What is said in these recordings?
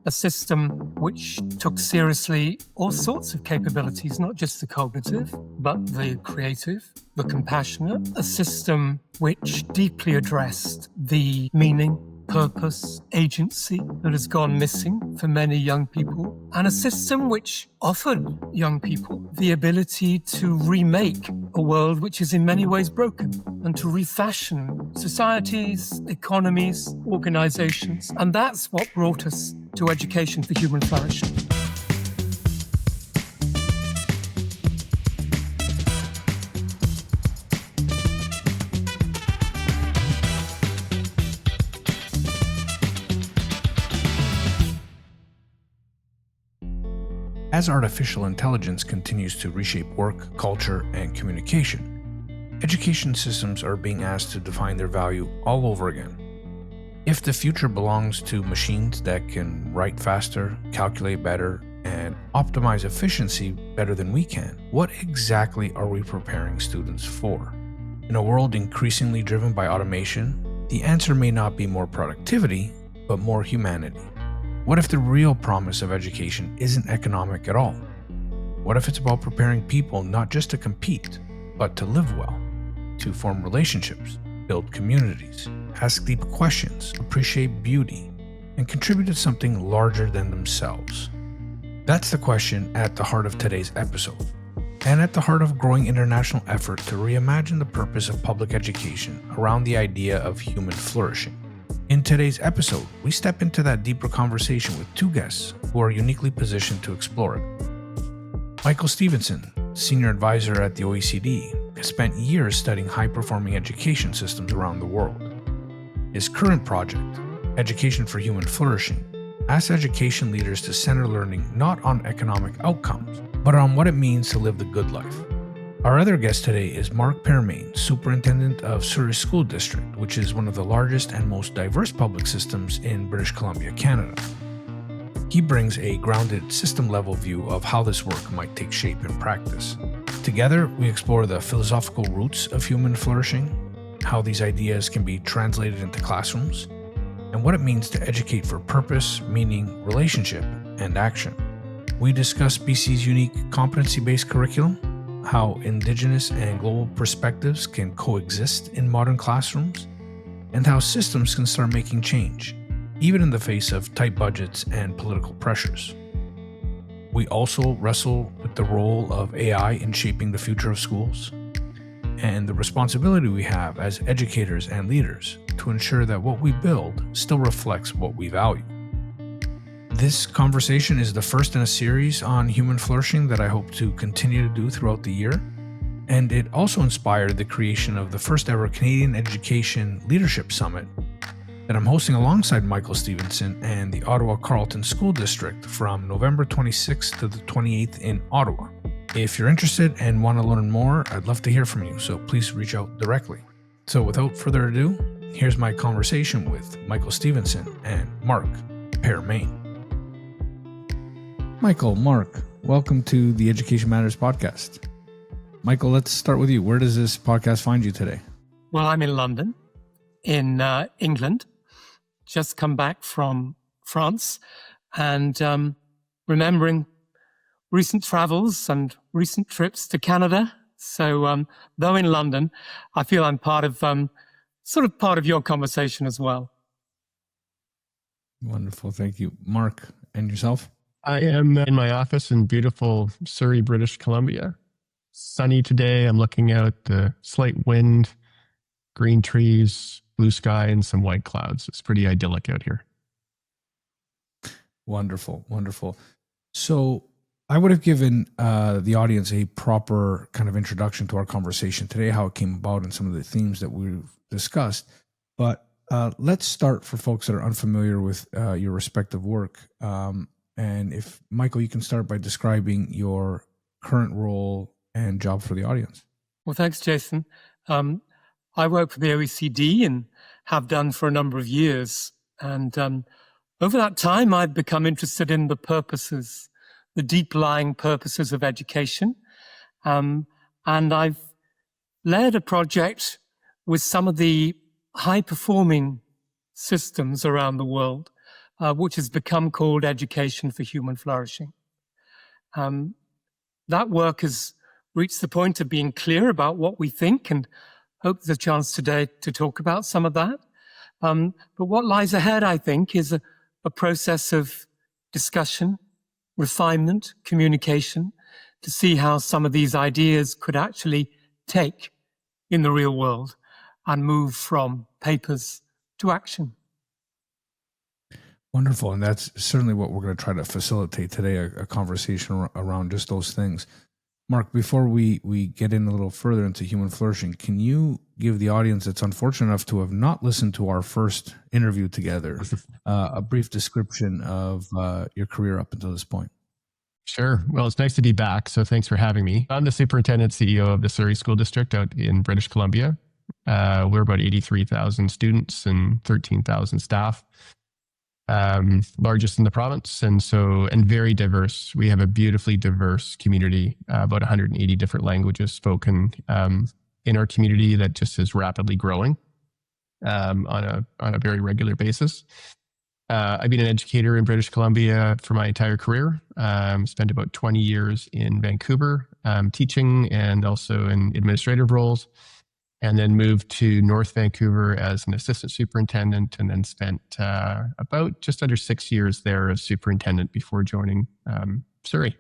a system which took seriously all sorts of capabilities, not just the cognitive, but the creative, the compassionate, a system which deeply addressed the meaning, purpose, agency that has gone missing for many young people, and a system which offered young people the ability to remake a world which is in many ways broken and to refashion societies, economies, organizations. And that's what brought us to Education for Human Flourishing. As artificial intelligence continues to reshape work, culture, and communication, education systems are being asked to define their value all over again. If the future belongs to machines that can write faster, calculate better, and optimize efficiency better than we can, what exactly are we preparing students for? In a world increasingly driven by automation, the answer may not be more productivity, but more humanity. What if the real promise of education isn't economic at all? What if it's about preparing people not just to compete, but to live well, to form relationships, build communities, ask deep questions, appreciate beauty, and contribute to something larger than themselves? That's the question at the heart of today's episode, and at the heart of growing international effort to reimagine the purpose of public education around the idea of human flourishing. In today's episode, we step into that deeper conversation with two guests who are uniquely positioned to explore it. Michael Stevenson, Senior Advisor at the OECD, has spent years studying high-performing education systems around the world. His current project, Education for Human Flourishing, asks education leaders to center learning not on economic outcomes, but on what it means to live the good life. Our other guest today is Mark Pearmain, Superintendent of Surrey School District, which is one of the largest and most diverse public systems in British Columbia, Canada. He brings a grounded system-level view of how this work might take shape in practice. Together, we explore the philosophical roots of human flourishing, how these ideas can be translated into classrooms, and what it means to educate for purpose, meaning, relationship, and action. We discuss BC's unique competency-based curriculum, how Indigenous and global perspectives can coexist in modern classrooms, and how systems can start making change, even in the face of tight budgets and political pressures. We also wrestle with the role of AI in shaping the future of schools, and the responsibility we have as educators and leaders to ensure that what we build still reflects what we value. This conversation is the first in a series on human flourishing that I hope to continue to do throughout the year, and it also inspired the creation of the first ever Canadian Education Leadership Summit that I'm hosting alongside Michael Stevenson and the Ottawa Carleton School District from November 26th to the 28th in Ottawa. If you're interested and want to learn more, I'd love to hear from you, so please reach out directly. So without further ado, here's my conversation with Michael Stevenson and Mark Pearmain. Michael, Mark, welcome to the Education Matters podcast. Michael, let's start with you. Where does this podcast find you today? Well, I'm in London, in England, just come back from France, and remembering recent travels and recent trips to Canada. So though in London, I feel I'm part of part of your conversation as well. Wonderful. Thank you. Mark, and yourself? I am in my office in beautiful Surrey, British Columbia. Sunny today. I'm looking out the slight wind, green trees, blue sky, and some white clouds. It's pretty idyllic out here. Wonderful, wonderful. So I would have given the audience a proper kind of introduction to our conversation today, how it came about and some of the themes that we've discussed. But let's start for folks that are unfamiliar with your respective work. And if, Michael, you can start by describing your current role and job for the audience. Well, thanks, Jason. I work for the OECD and have done for a number of years. And over that time, I've become interested in the purposes, the deep-lying purposes of education. And I've led a project with some of the high-performing systems around the world which has become called Education for Human Flourishing. That work has reached the point of being clear about what we think, and hope there's a chance today to talk about some of that. But what lies ahead, I think, is a process of discussion, refinement, communication, to see how some of these ideas could actually take in the real world and move from papers to action. Wonderful. And that's certainly what we're going to try to facilitate today, a conversation around just those things. Mark, before we get in a little further into human flourishing, can you give the audience that's unfortunate enough to have not listened to our first interview together a brief description of your career up until this point? Sure. Well, it's nice to be back. So thanks for having me. I'm the superintendent CEO of the Surrey School District out in British Columbia. We're about 83,000 students and 13,000 staff. Largest in the province, and very diverse. We have a beautifully diverse community, about 180 different languages spoken in our community that just is rapidly growing on a very regular basis. I've been an educator in British Columbia for my entire career. Spent about 20 years in Vancouver teaching and also in administrative roles. And then moved to North Vancouver as an assistant superintendent, and then spent about just under 6 years there as superintendent before joining Surrey,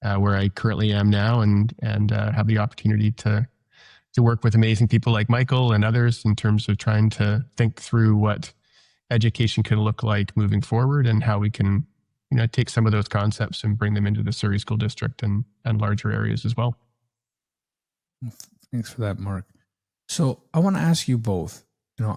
where I currently am now, and have the opportunity to work with amazing people like Michael and others in terms of trying to think through what education can look like moving forward, and how we can take some of those concepts and bring them into the Surrey School District and larger areas as well. Thanks for that, Mark. So I want to ask you both,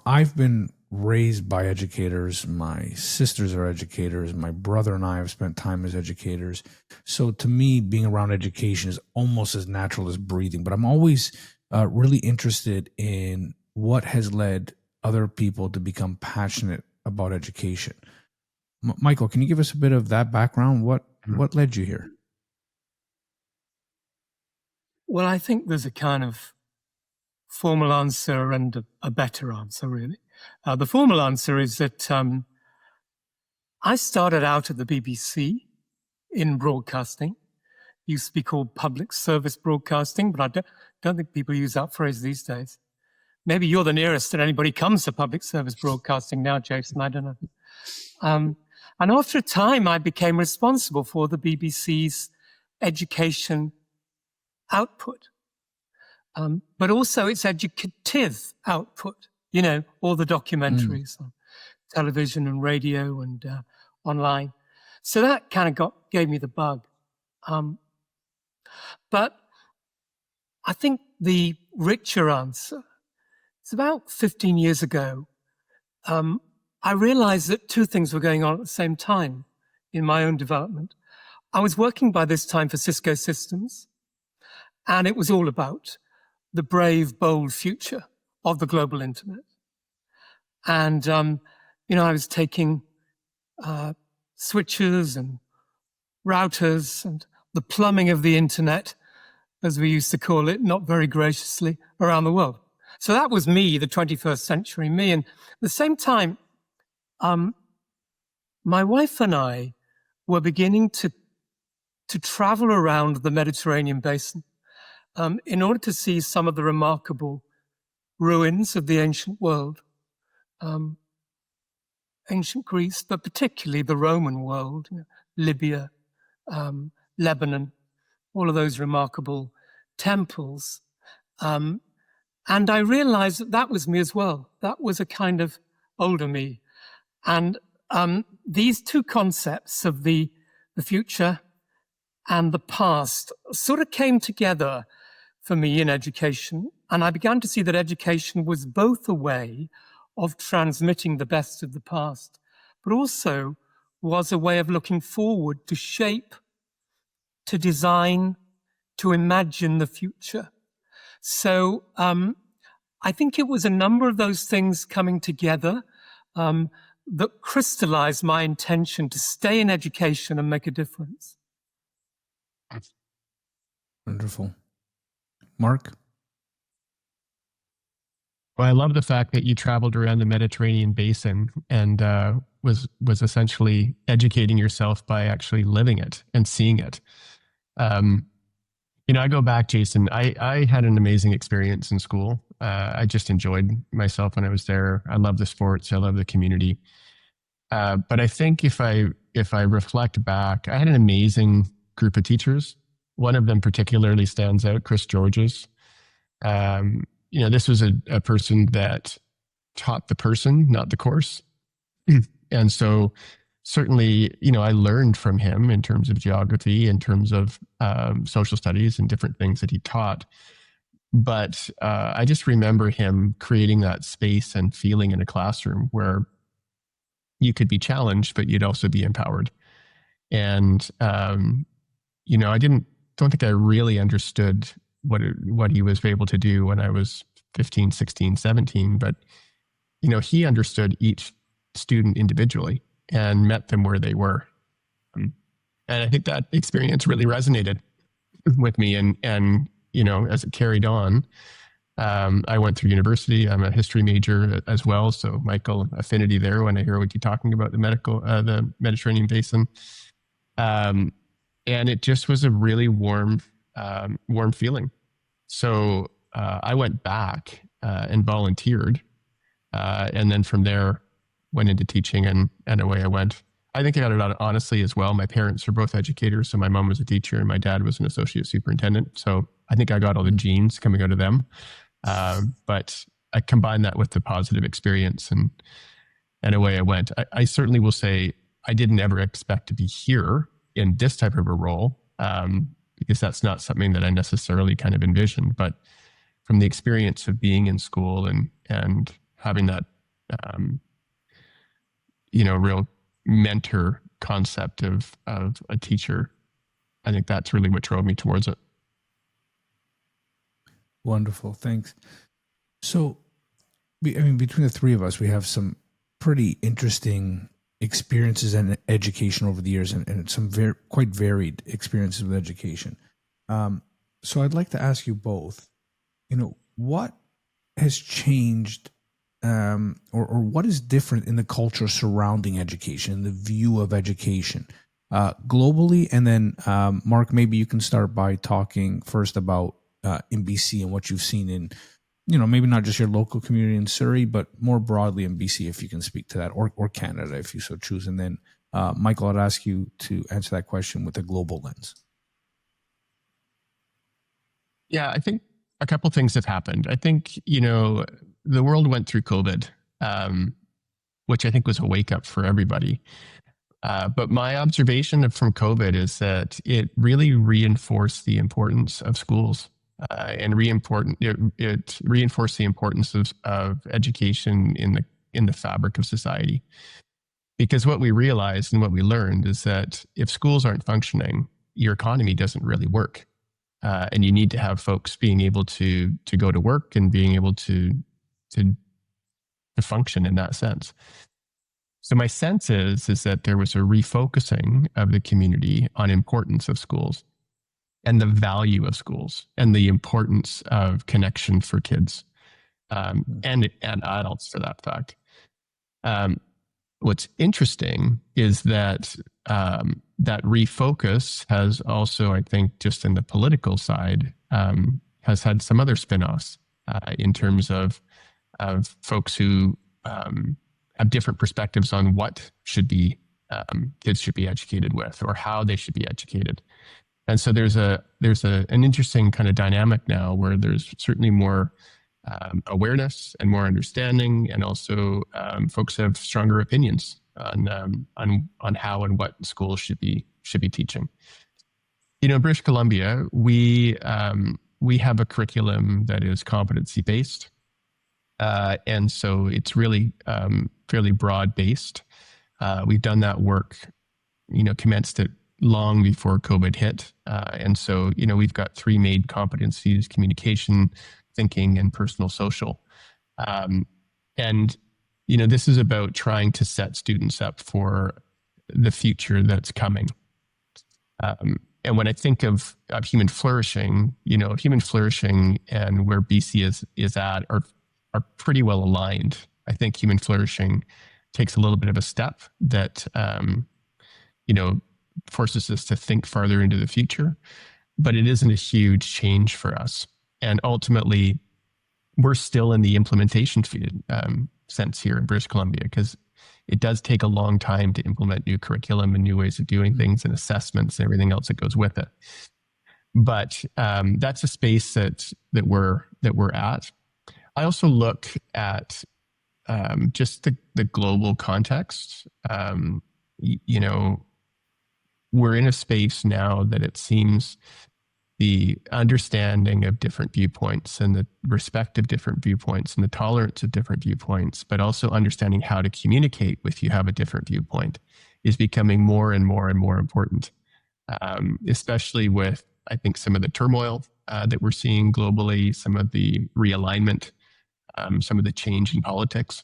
I've been raised by educators. My sisters are educators. My brother and I have spent time as educators. So to me, being around education is almost as natural as breathing, but I'm always really interested in what has led other people to become passionate about education. Michael, can you give us a bit of that background? What led you here? Well, I think there's a kind of formal answer and a better answer, really. The formal answer is that I started out at the BBC in broadcasting. It used to be called public service broadcasting, but I don't think people use that phrase these days. Maybe you're the nearest that anybody comes to public service broadcasting now, Jason, I don't know. And after a time, I became responsible for the BBC's education output. But also its educative output, all the documentaries on television and radio and online. So that kind of gave me the bug. But I think the richer answer is about 15 years ago. I realized that two things were going on at the same time in my own development. I was working by this time for Cisco Systems, and it was all about the brave, bold future of the global internet. And, I was taking switches and routers and the plumbing of the internet, as we used to call it, not very graciously, around the world. So that was me, the 21st century me. And at the same time, my wife and I were beginning to travel around the Mediterranean basin in order to see some of the remarkable ruins of the ancient world, ancient Greece, but particularly the Roman world, Libya, Lebanon, all of those remarkable temples. And I realized that was me as well. That was a kind of older me. And these two concepts of the future and the past sort of came together for me in education. And I began to see that education was both a way of transmitting the best of the past, but also was a way of looking forward to shape, to design, to imagine the future. So I think it was a number of those things coming together that crystallized my intention to stay in education and make a difference. Wonderful. Mark? Well, I love the fact that you traveled around the Mediterranean basin and was essentially educating yourself by actually living it and seeing it. Um, I go back, Jason. I had an amazing experience in school. I just enjoyed myself when I was there. I love the sports. I love the community. But I think if I reflect back, I had an amazing group of teachers. One of them particularly stands out, Chris Georges. This was a person that taught the person, not the course. And so certainly, I learned from him in terms of geography, in terms of social studies and different things that he taught. But I just remember him creating that space and feeling in a classroom where you could be challenged, but you'd also be empowered. And, I don't think I really understood what he was able to do when I was 15, 16, 17, but, he understood each student individually and met them where they were. And I think that experience really resonated with me. And as it carried on, I went through university. I'm a history major as well. So Michael, affinity there when I hear what you're talking about the Mediterranean basin. And it just was a really warm feeling. So I went back and volunteered. And then from there went into teaching and away I went. I think I got it out honestly as well. My parents are both educators. So my mom was a teacher and my dad was an associate superintendent. So I think I got all the genes coming out of them. But I combined that with the positive experience and away I went. I certainly will say I didn't ever expect to be here in this type of a role because that's not something that I necessarily kind of envisioned. But from the experience of being in school and having that, real mentor concept of a teacher, I think that's really what drove me towards it. Wonderful. Thanks. So, between the three of us, we have some pretty interesting experiences in education over the years and some quite varied experiences with education. So I'd like to ask you both, what has changed or what is different in the culture surrounding education, the view of education globally? And then, Mark, maybe you can start by talking first about in BC and what you've seen in, maybe not just your local community in Surrey, but more broadly in BC, if you can speak to that, or Canada, if you so choose. And then, Michael, I'd ask you to answer that question with a global lens. Yeah, I think a couple things have happened. I think, the world went through COVID, which I think was a wake up for everybody. But my observation from COVID is that it really reinforced the importance of schools and it reinforced the importance of education in the fabric of society. Because what we realized and what we learned is that if schools aren't functioning, your economy doesn't really work. And you need to have folks being able to go to work and being able to function in that sense. So my sense is that there was a refocusing of the community on importance of schools and the value of schools and the importance of connection for kids and adults for that fact. What's interesting is that that refocus has also, I think, just in the political side, has had some other spin-offs in terms of folks who have different perspectives on what kids should be educated with or how they should be educated. And so there's an interesting kind of dynamic now where there's certainly more awareness and more understanding, and also folks have stronger opinions on how and what schools should be teaching. In British Columbia, we have a curriculum that is competency based, and so it's really fairly broad based. We've done that work, commenced it long before COVID hit, and so we've got three main competencies: communication, thinking, and personal social. And this is about trying to set students up for the future that's coming. And when I think of human flourishing, human flourishing and where BC is at, or are pretty well aligned. I think human flourishing takes a little bit of a step that, forces us to think farther into the future, but it isn't a huge change for us. And ultimately, we're still in the implementation sense here in British Columbia, because it does take a long time to implement new curriculum and new ways of doing things and assessments and everything else that goes with it. But that's a space that we're at. I also look at just the global context. We're in a space now that it seems the understanding of different viewpoints and the respect of different viewpoints and the tolerance of different viewpoints, but also understanding how to communicate with you have a different viewpoint, is becoming more and more and more important, especially with, I think, some of the turmoil that we're seeing globally, some of the realignment, some of the change in politics.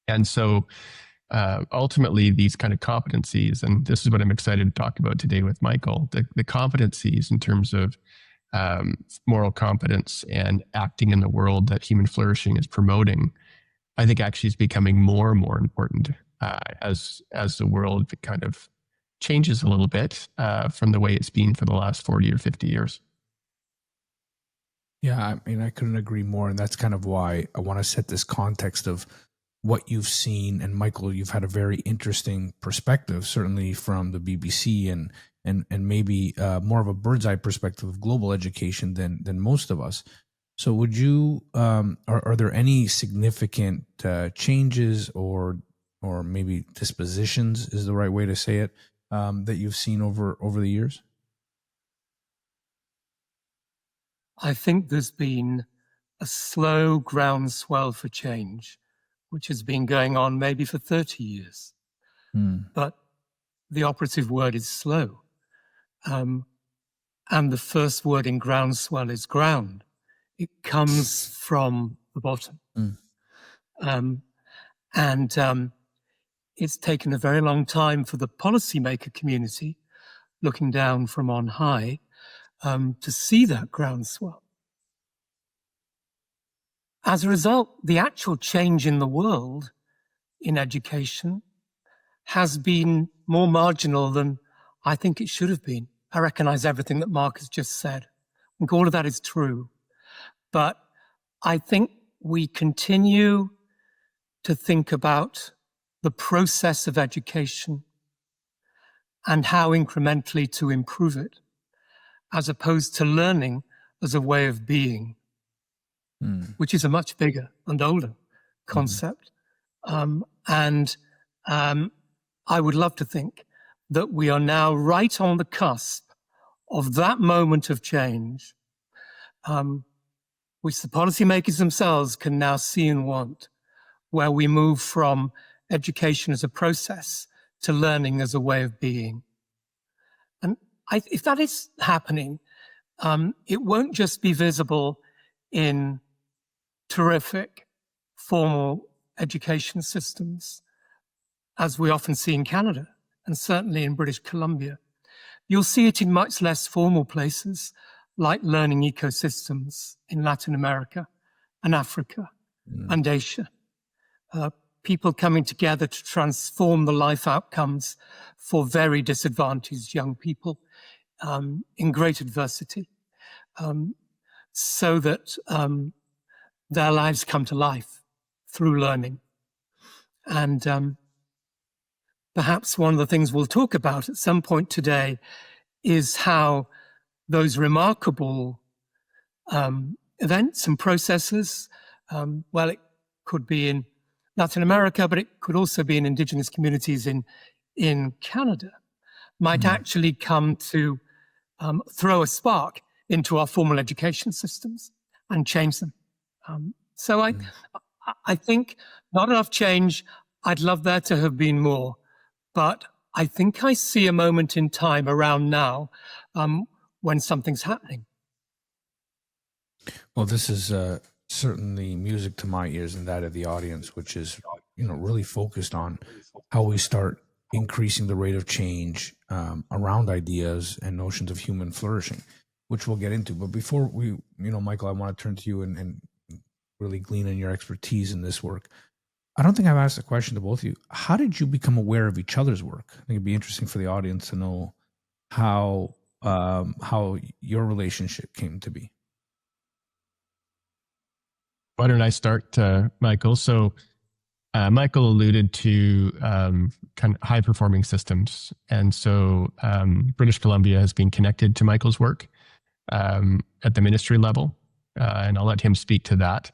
And so ultimately, these kind of competencies, and this is what I'm excited to talk about today with Michael, the competencies in terms of moral competence and acting in the world that human flourishing is promoting, I think actually is becoming more and more important as the world kind of changes a little bit from the way it's been for the last 40 or 50 years. Yeah, I mean, I couldn't agree more. And that's kind of why I want to set this context of what you've seen. And Michael, you've had a very interesting perspective, certainly from the BBC and maybe more of a bird's eye perspective of global education than most of us. So would you, are there any significant changes or maybe dispositions is the right way to say it, that you've seen over the years? I think there's been a slow groundswell for change, which has been going on maybe for 30 years. But the operative word is slow. And the first word in groundswell is ground. It comes from the bottom. It's taken a very long time for the policymaker community, looking down from on high, to see that groundswell. As a result, the actual change in the world in education has been more marginal than I think it should have been. I recognize everything that Mark has just said. I think all of that is true. But I think we continue to think about the process of education and how incrementally to improve it, as opposed to learning as a way of being, which is a much bigger and older concept. I would love to think that we are now right on the cusp of that moment of change, which the policymakers themselves can now see and want, where we move from education as a process to learning as a way of being. And if that is happening, it won't just be visible in terrific formal education systems, as we often see in Canada, and certainly in British Columbia. You'll see it in much less formal places, like learning ecosystems in Latin America and Africa and Asia. People coming together to transform the life outcomes for very disadvantaged young people in great adversity, so that their lives come to life through learning. And perhaps one of the things we'll talk about at some point today is how those remarkable events and processes, well, it could be in Latin America, but it could also be in Indigenous communities in Canada, might actually come to throw a spark into our formal education systems and change them. So I think not enough change. I'd love there to have been more, but I think I see a moment in time around now when something's happening. Well, this is certainly music to my ears and that of the audience, which is, really focused on how we start increasing the rate of change around ideas and notions of human flourishing, which we'll get into. But before we, Michael, I want to turn to you and really glean on your expertise in this work. I don't think I've asked a question to both of you. How did you become aware of each other's work? I think it'd be interesting for the audience to know how your relationship came to be. Why don't I start, Michael? So Michael alluded to kind of high-performing systems. And so British Columbia has been connected to Michael's work at the ministry level, and I'll let him speak to that.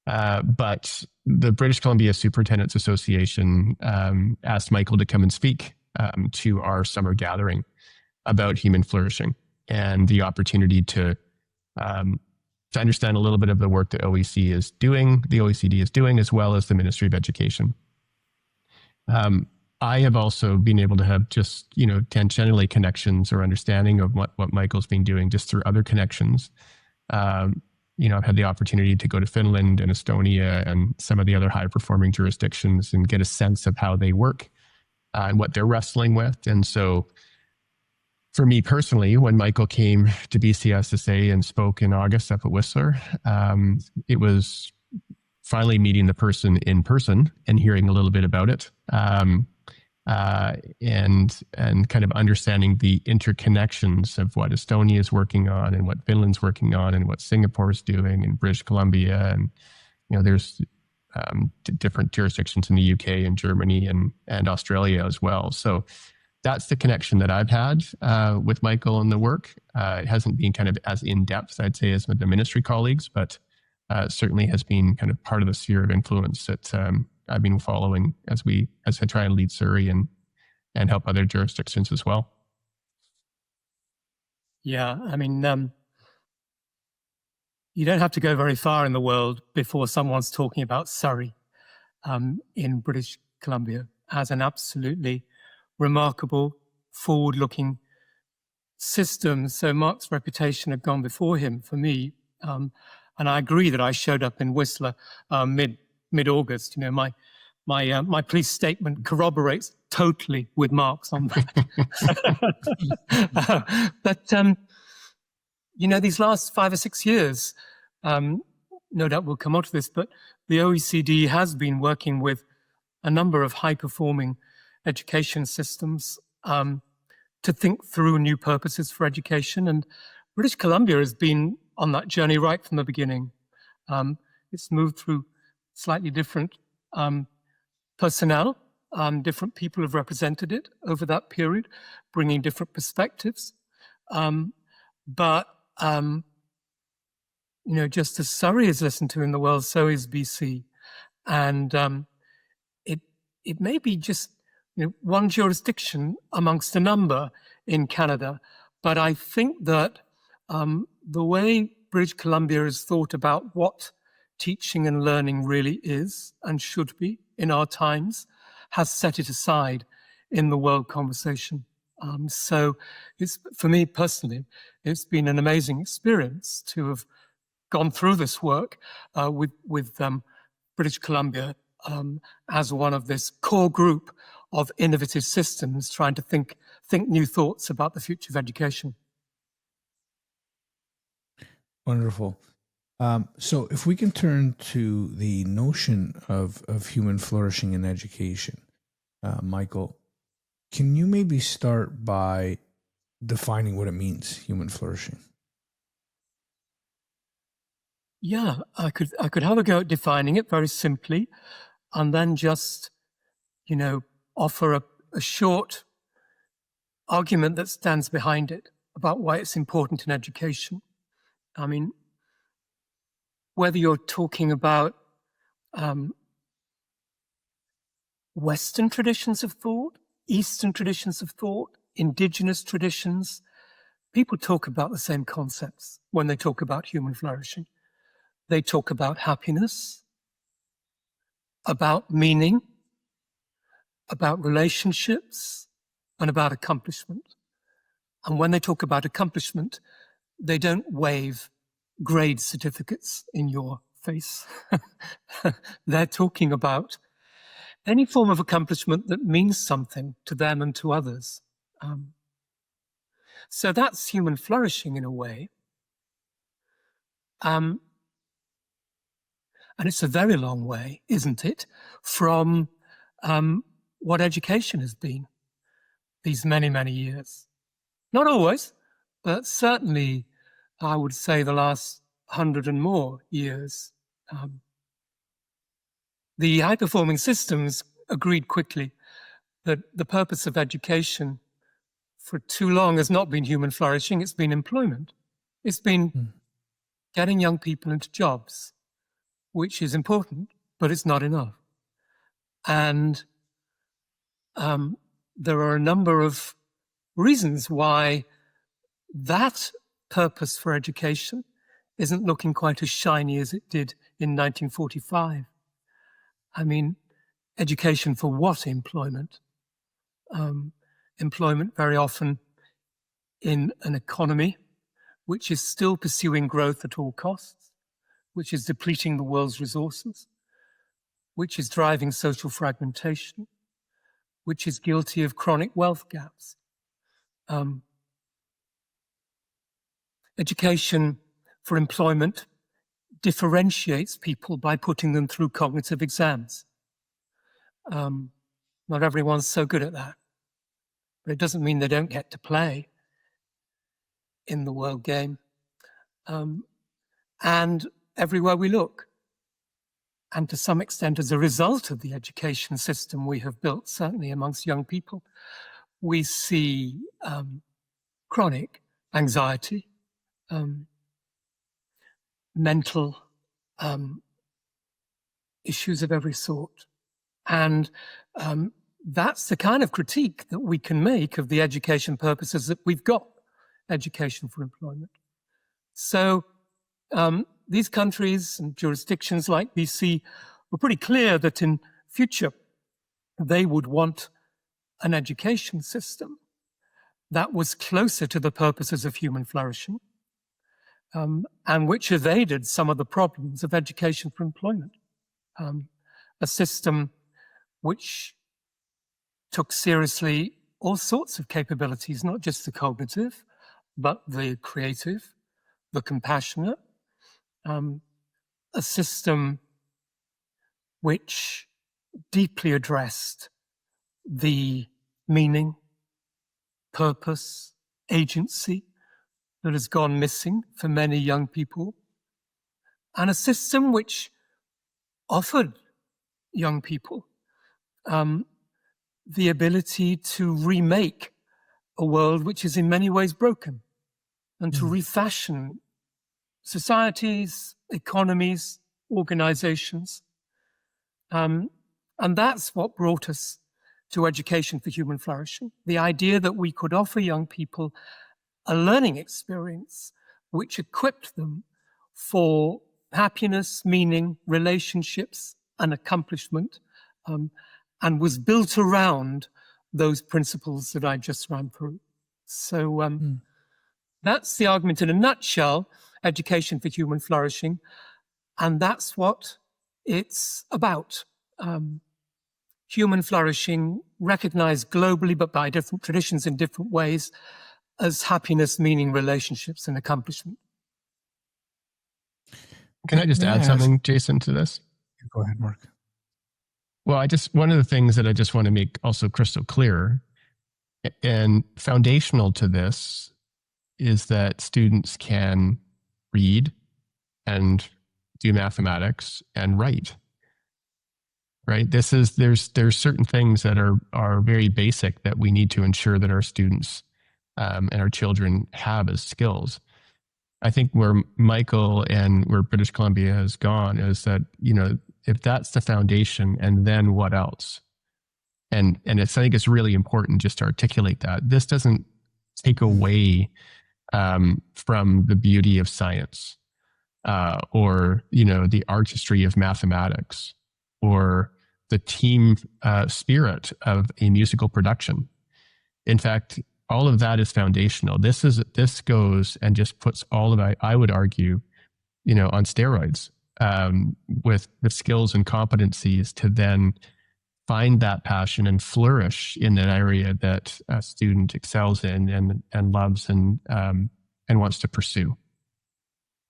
But the British Columbia Superintendents Association asked Michael to come and speak to our summer gathering about human flourishing and the opportunity to understand a little bit of the work that the OECD is doing, as well as the Ministry of Education. I have also been able to have just, tangentially connections or understanding of what Michael's been doing just through other connections. I've had the opportunity to go to Finland and Estonia and some of the other high-performing jurisdictions and get a sense of how they work and what they're wrestling with. And so for me personally, when Michael came to BCSSA and spoke in August up at Whistler, it was finally meeting the person in person and hearing a little bit about it, and kind of understanding the interconnections of what Estonia is working on and what Finland's working on and what Singapore is doing and British Columbia. And, there's different jurisdictions in the UK and Germany and Australia as well. So that's the connection that I've had with Michael and the work. It hasn't been kind of as in-depth, I'd say, as with the ministry colleagues, but certainly has been kind of part of the sphere of influence that I've been following as I try and lead Surrey and help other jurisdictions as well. Yeah, I mean, you don't have to go very far in the world before someone's talking about Surrey in British Columbia as an absolutely remarkable, forward-looking system. So Mark's reputation had gone before him for me, and I agree that I showed up in Whistler mid-August. My police statement corroborates totally with Mark's on that. But these last 5 or 6 years, no doubt we'll come on to this, but the OECD has been working with a number of high-performing education systems to think through new purposes for education. And British Columbia has been on that journey right from the beginning. It's moved through slightly different personnel. Different people have represented it over that period, bringing different perspectives. But just as Surrey is listened to in the world, so is BC. And it may be just one jurisdiction amongst a number in Canada. But I think that the way British Columbia has thought about what teaching and learning really is and should be in our times has set it aside in the world conversation. So for me personally, it's been an amazing experience to have gone through this work with British Columbia as one of this core group of innovative systems trying to think new thoughts about the future of education. Wonderful. So if we can turn to the notion of human flourishing in education, Michael, can you maybe start by defining what it means, human flourishing? Yeah, I could have a go at defining it very simply, and then just, offer a short argument that stands behind it about why it's important in education. I mean, whether you're talking about Western traditions of thought, Eastern traditions of thought, Indigenous traditions, people talk about the same concepts when they talk about human flourishing. They talk about happiness, about meaning, about relationships, and about accomplishment. And when they talk about accomplishment, they don't wave grade certificates in your face. They're talking about any form of accomplishment that means something to them and to others. So that's human flourishing in a way. And it's a very long way, isn't it, from what education has been these many, many years. Not always, but certainly I would say the last 100 and more years. The high-performing systems agreed quickly that the purpose of education for too long has not been human flourishing, it's been employment. It's been getting young people into jobs, which is important, but it's not enough. And there are a number of reasons why that purpose for education isn't looking quite as shiny as it did in 1945. I mean, education for what employment? Employment very often in an economy which is still pursuing growth at all costs, which is depleting the world's resources, which is driving social fragmentation, which is guilty of chronic wealth gaps. Education for employment differentiates people by putting them through cognitive exams. Not everyone's so good at that, but it doesn't mean they don't get to play in the world game. And everywhere we look, and to some extent as a result of the education system we have built, certainly amongst young people, we see chronic anxiety, mental issues of every sort. And that's the kind of critique that we can make of the education purposes that we've got, education for employment. So these countries and jurisdictions like BC were pretty clear that in future they would want an education system that was closer to the purposes of human flourishing, and which evaded some of the problems of education for employment. A system which took seriously all sorts of capabilities, not just the cognitive, but the creative, the compassionate, a system which deeply addressed the meaning, purpose, agency that has gone missing for many young people, and a system which offered young people the ability to remake a world which is in many ways broken, and to refashion societies, economies, organizations. And that's what brought us to education for human flourishing. The idea that we could offer young people a learning experience which equipped them for happiness, meaning, relationships, and accomplishment, and was built around those principles that I just ran through. So that's the argument in a nutshell, education for human flourishing, and that's what it's about. Human flourishing, recognized globally, but by different traditions in different ways, as happiness, meaning, relationships, and accomplishment. Can I just add something, Jason, to this? Go ahead, Mark. Well, one of the things that I just want to make also crystal clear and foundational to this is that students can read and do mathematics and write. Right? There's certain things that are very basic that we need to ensure that our students and our children have as skills. I think where Michael and where British Columbia has gone is that, if that's the foundation, and then what else? And I think it's really important just to articulate that. This doesn't take away from the beauty of science or, the artistry of mathematics or the team spirit of a musical production. In fact, all of that is foundational. This goes and just puts all of it, I would argue, on steroids with the skills and competencies to then find that passion and flourish in an area that a student excels in and loves and wants to pursue.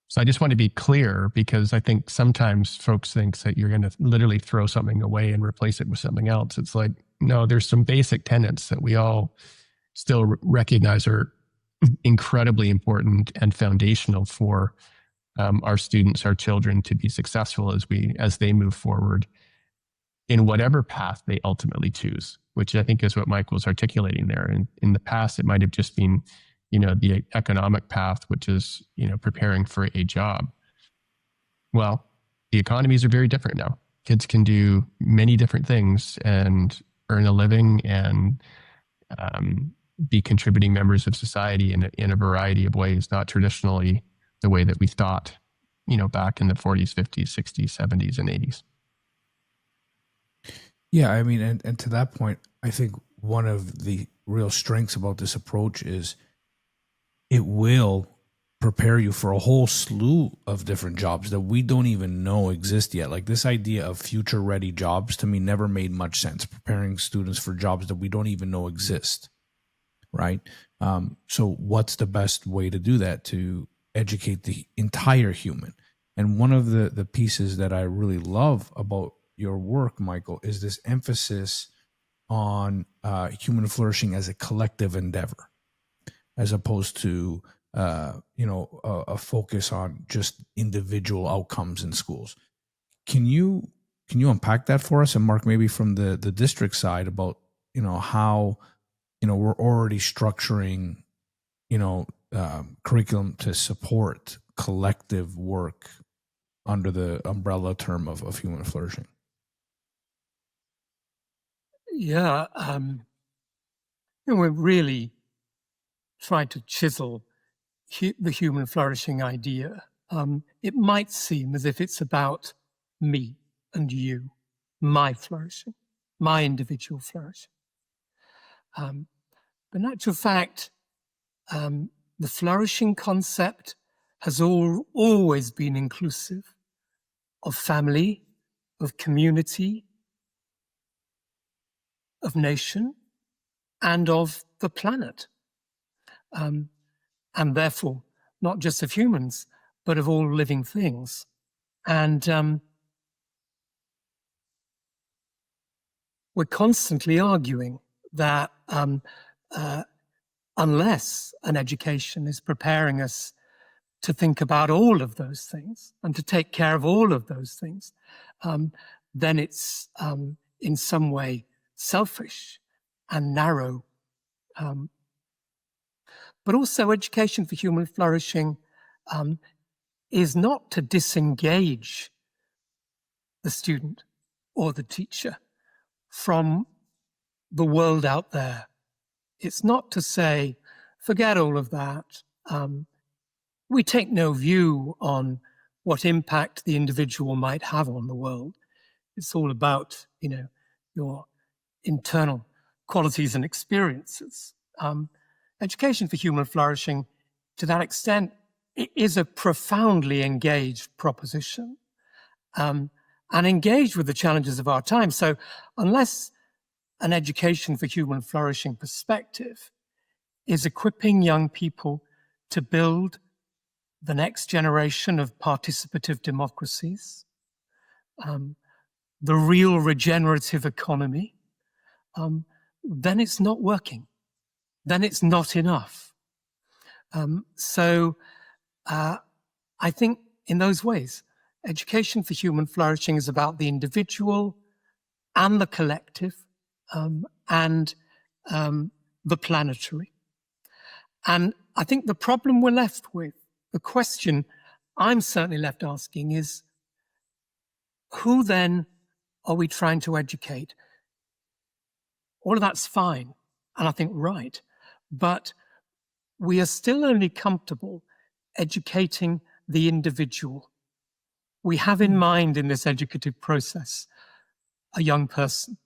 So I just want to be clear, because I think sometimes folks think that you're going to literally throw something away and replace it with something else. It's like, no, there's some basic tenets that we all still recognize are incredibly important and foundational for our students, our children, to be successful as they move forward in whatever path they ultimately choose, which I think is what Mike was articulating there. And in the past, it might have just been, the economic path, which is, preparing for a job. Well, the economies are very different now. Kids can do many different things and earn a living and be contributing members of society in a variety of ways, not traditionally the way that we thought, back in the 40s, 50s, 60s, 70s, and 80s. Yeah, I mean, and to that point, I think one of the real strengths about this approach is it will prepare you for a whole slew of different jobs that we don't even know exist yet. Like this idea of future-ready jobs to me never made much sense, preparing students for jobs that we don't even know exist, right? So what's the best way to do that, to educate the entire human? And one of the pieces that I really love about your work, Michael, is this emphasis on human flourishing as a collective endeavor, as opposed to a focus on just individual outcomes in schools. Can you unpack that for us? And Mark, maybe from the district side, about how we're already structuring curriculum to support collective work under the umbrella term of human flourishing. Yeah, we're really trying to chisel the human flourishing idea. It might seem as if it's about me and you, my flourishing, my individual flourishing. But in actual fact, the flourishing concept has always been inclusive of family, of community, of nation, and of the planet. And therefore, not just of humans, but of all living things. And we're constantly arguing that unless an education is preparing us to think about all of those things and to take care of all of those things, then it's in some way selfish and narrow. But also, education for human flourishing is not to disengage the student or the teacher from the world out there. It's not to say, forget all of that. We take no view on what impact the individual might have on the world. It's all about, your internal qualities and experiences. Education for human flourishing, to that extent, is a profoundly engaged proposition, and engaged with the challenges of our time. So unless an education for human flourishing perspective is equipping young people to build the next generation of participative democracies, the real regenerative economy, then it's not working. Then it's not enough. So I think in those ways, education for human flourishing is about the individual and the collective and the planetary. And I think the problem we're left with, the question I'm certainly left asking is, who then are we trying to educate? All of that's fine, and I think right, but we are still only comfortable educating the individual. We have in mind in this educative process a young person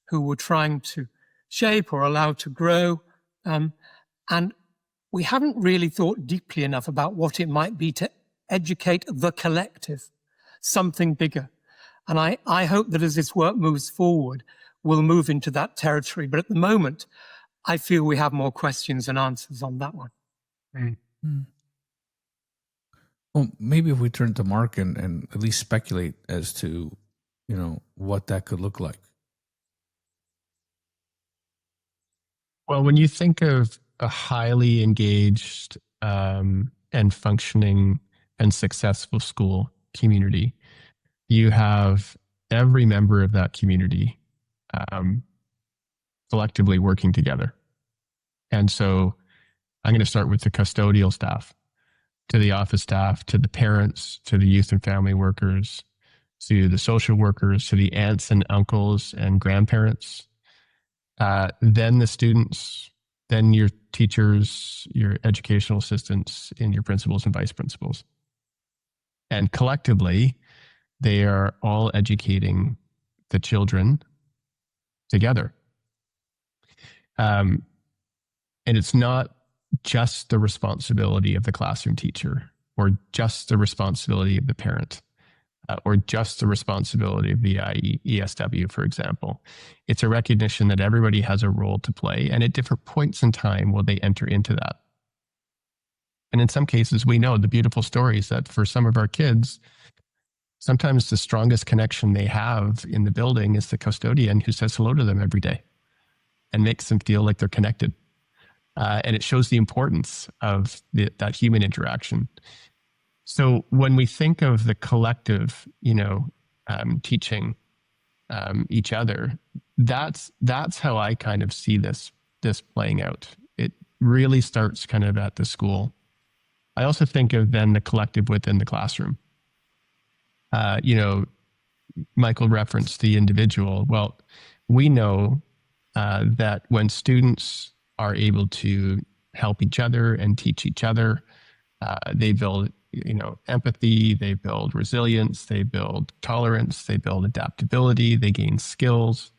who we're trying to shape or allow to grow, and we haven't really thought deeply enough about what it might be to educate the collective, something bigger. And I hope that as this work moves forward, we'll move into that territory. But at the moment, I feel we have more questions than answers on that one. Mm. Well, maybe if we turn to Mark and at least speculate as to, what that could look like. Well, when you think of a highly engaged and functioning and successful school community, you have every member of that community collectively working together. And so I'm going to start with the custodial staff, to the office staff, to the parents, to the youth and family workers, to the social workers, to the aunts and uncles and grandparents, then the students, then your teachers, your educational assistants, and your principals and vice principals. And collectively, they are all educating the children together. And it's not just the responsibility of the classroom teacher or just the responsibility of the parent or just the responsibility of the ESW, for example. It's a recognition that everybody has a role to play, and at different points in time will they enter into that. And in some cases, we know the beautiful stories that for some of our kids, sometimes the strongest connection they have in the building is the custodian who says hello to them every day and makes them feel like they're connected. And it shows the importance of that human interaction. So when we think of the collective, teaching each other, that's how I kind of see this playing out. It really starts kind of at the school. I also think of then the collective within the classroom. Michael referenced the individual. Well, we know that when students are able to help each other and teach each other, they build empathy, they build resilience, they build tolerance, they build adaptability, they gain skills.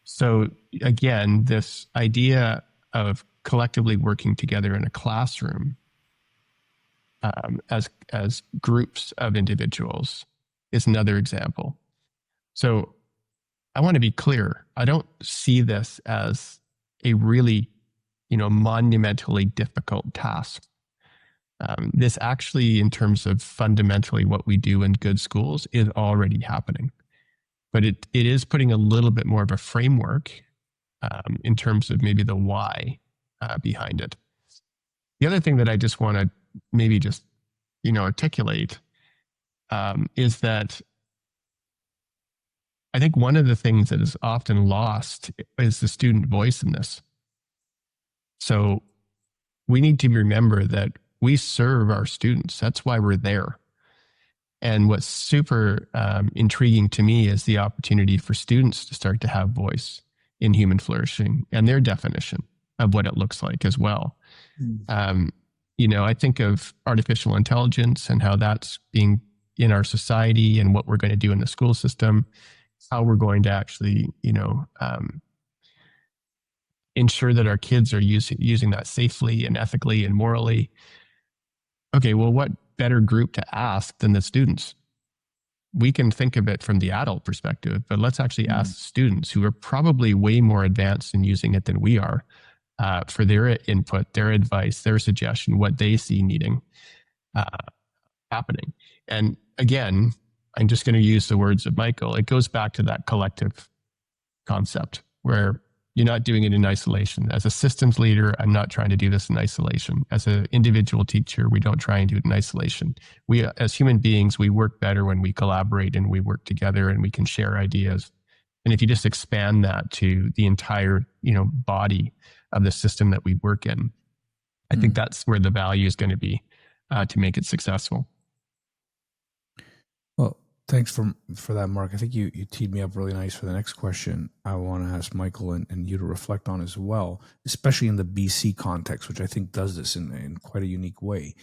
So again, this idea of collectively working together in a classroom as groups of individuals is another example. So I want to be clear. I don't see this as a really, monumentally difficult task. This actually, in terms of fundamentally what we do in good schools, is already happening. But it is putting a little bit more of a framework in terms of maybe the why behind it. The other thing that I just want to maybe just, articulate is that I think one of the things that is often lost is the student voice in this. So we need to remember that we serve our students. That's why we're there. And what's super intriguing to me is the opportunity for students to start to have voice in human flourishing and their definition of what it looks like as well. I think of artificial intelligence and how that's being in our society and what we're going to do in the school system, how we're going to actually, ensure that our kids are using that safely and ethically and morally. Okay, well, what better group to ask than the students? We can think of it from the adult perspective, but let's actually ask students who are probably way more advanced in using it than we are for their input, their advice, their suggestion, what they see needing happening. And again, I'm just going to use the words of Michael. It goes back to that collective concept where you're not doing it in isolation. As a systems leader, I'm not trying to do this in isolation. As an individual teacher, we don't try and do it in isolation. We, as human beings, we work better when we collaborate and we work together and we can share ideas. And if you just expand that to the entire, body of the system that we work in, I think that's where the value is going to be to make it successful. Well, thanks for that, Mark. I think you teed me up really nice for the next question I want to ask Michael and you to reflect on as well, especially in the BC context, which I think does this in quite a unique way.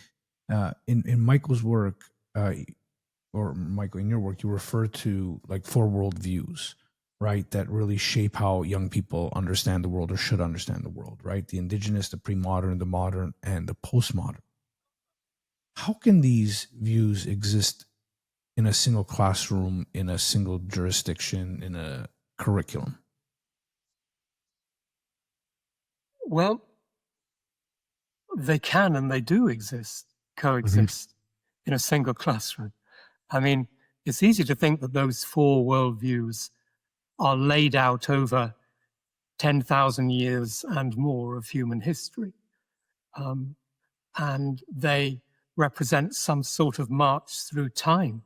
In Michael's work, or Michael, in your work, you refer to like 4 worldviews, right, that really shape how young people understand the world or should understand the world, right? The Indigenous, the pre-modern, the modern, and the postmodern. How can these views exist in a single classroom, in a single jurisdiction, in a curriculum? Well, they can and they do coexist. in a single classroom. I mean, it's easy to think that those 4 worldviews are laid out over 10,000 years and more of human history. And they represent some sort of march through time.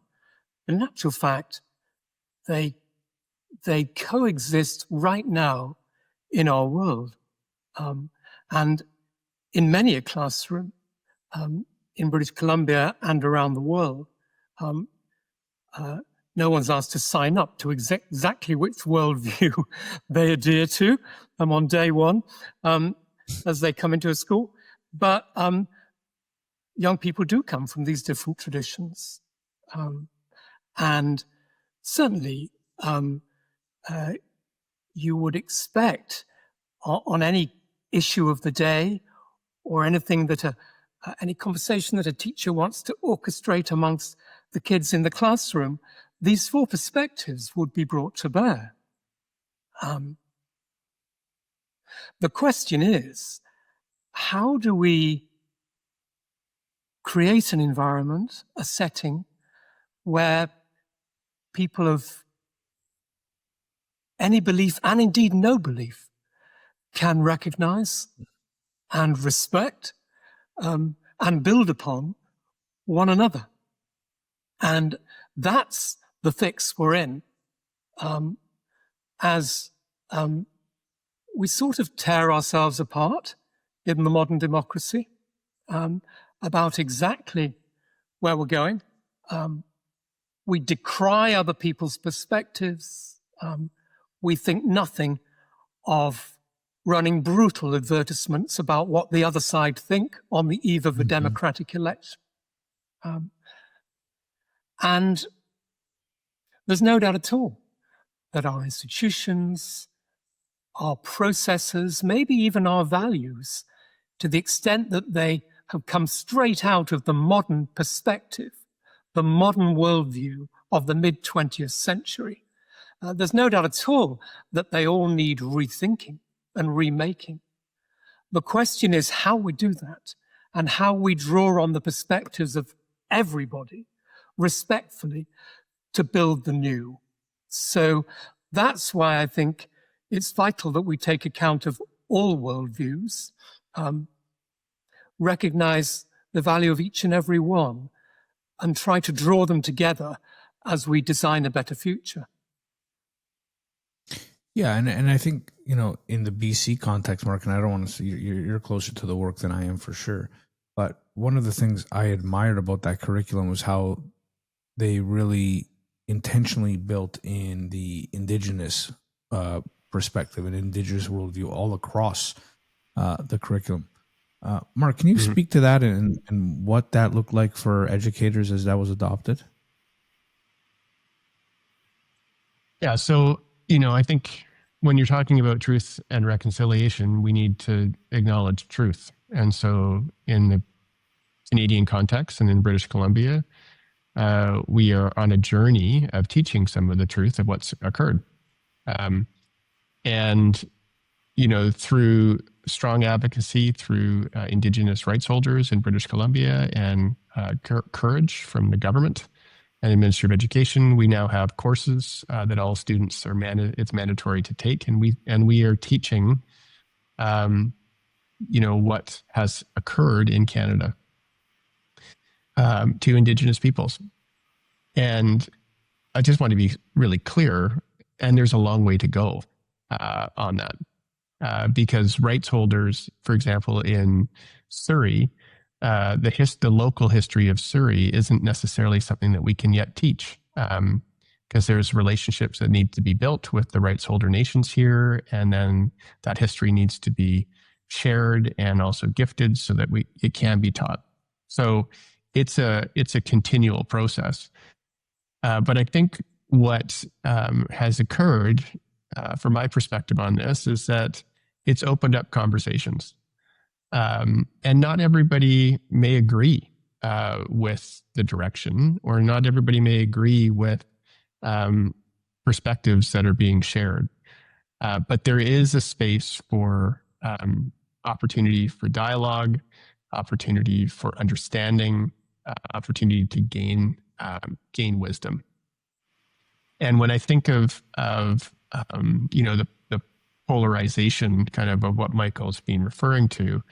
In actual fact, they coexist right now in our world. And in many a classroom in British Columbia and around the world, no one's asked to sign up to exactly which worldview they adhere to on day one as they come into a school. But young people do come from these different traditions. And certainly you would expect on any issue of the day or anything that any conversation that a teacher wants to orchestrate amongst the kids in the classroom, these 4 perspectives would be brought to bear. The question is, how do we create an environment, a setting, where people of any belief, and indeed no belief, can recognize and respect and build upon one another? And that's the fix we're in as we sort of tear ourselves apart in the modern democracy about exactly where we're going. We decry other people's perspectives. We think nothing of running brutal advertisements about what the other side think on the eve of a democratic election. And there's no doubt at all that our institutions, our processes, maybe even our values, to the extent that they have come straight out of the modern perspective, the modern worldview of the mid-20th century, there's no doubt at all that they all need rethinking and remaking. The question is how we do that and how we draw on the perspectives of everybody respectfully to build the new. So that's why I think it's vital that we take account of all worldviews, recognize the value of each and every one, and try to draw them together as we design a better future. Yeah, and I think, in the BC context, Mark, and I don't want to say you're closer to the work than I am for sure, but one of the things I admired about that curriculum was how they really intentionally built in the Indigenous perspective and Indigenous worldview all across the curriculum. Mark, can you speak to that and what that looked like for educators as that was adopted? Yeah, so, I think when you're talking about truth and reconciliation, we need to acknowledge truth. And so in the Canadian context and in British Columbia, we are on a journey of teaching some of the truth of what's occurred. And, through strong advocacy, through Indigenous rights holders in British Columbia and courage from the government and the Ministry of Education, we now have courses that all students are it's mandatory to take, and we are teaching, what has occurred in Canada to Indigenous peoples. And I just want to be really clear, and there's a long way to go on that, because rights holders, for example, in Surrey, the local history of Surrey isn't necessarily something that we can yet teach, because there's relationships that need to be built with the rights holder nations here, and then that history needs to be shared and also gifted so that it can be taught. So it's a continual process. But I think what has occurred, from my perspective on this, is that it's opened up conversations. And not everybody may agree with the direction, or not everybody may agree with perspectives that are being shared. But there is a space for opportunity for dialogue, opportunity for understanding, opportunity to gain wisdom. And when I think of the polarization kind of what Michael's been referring to,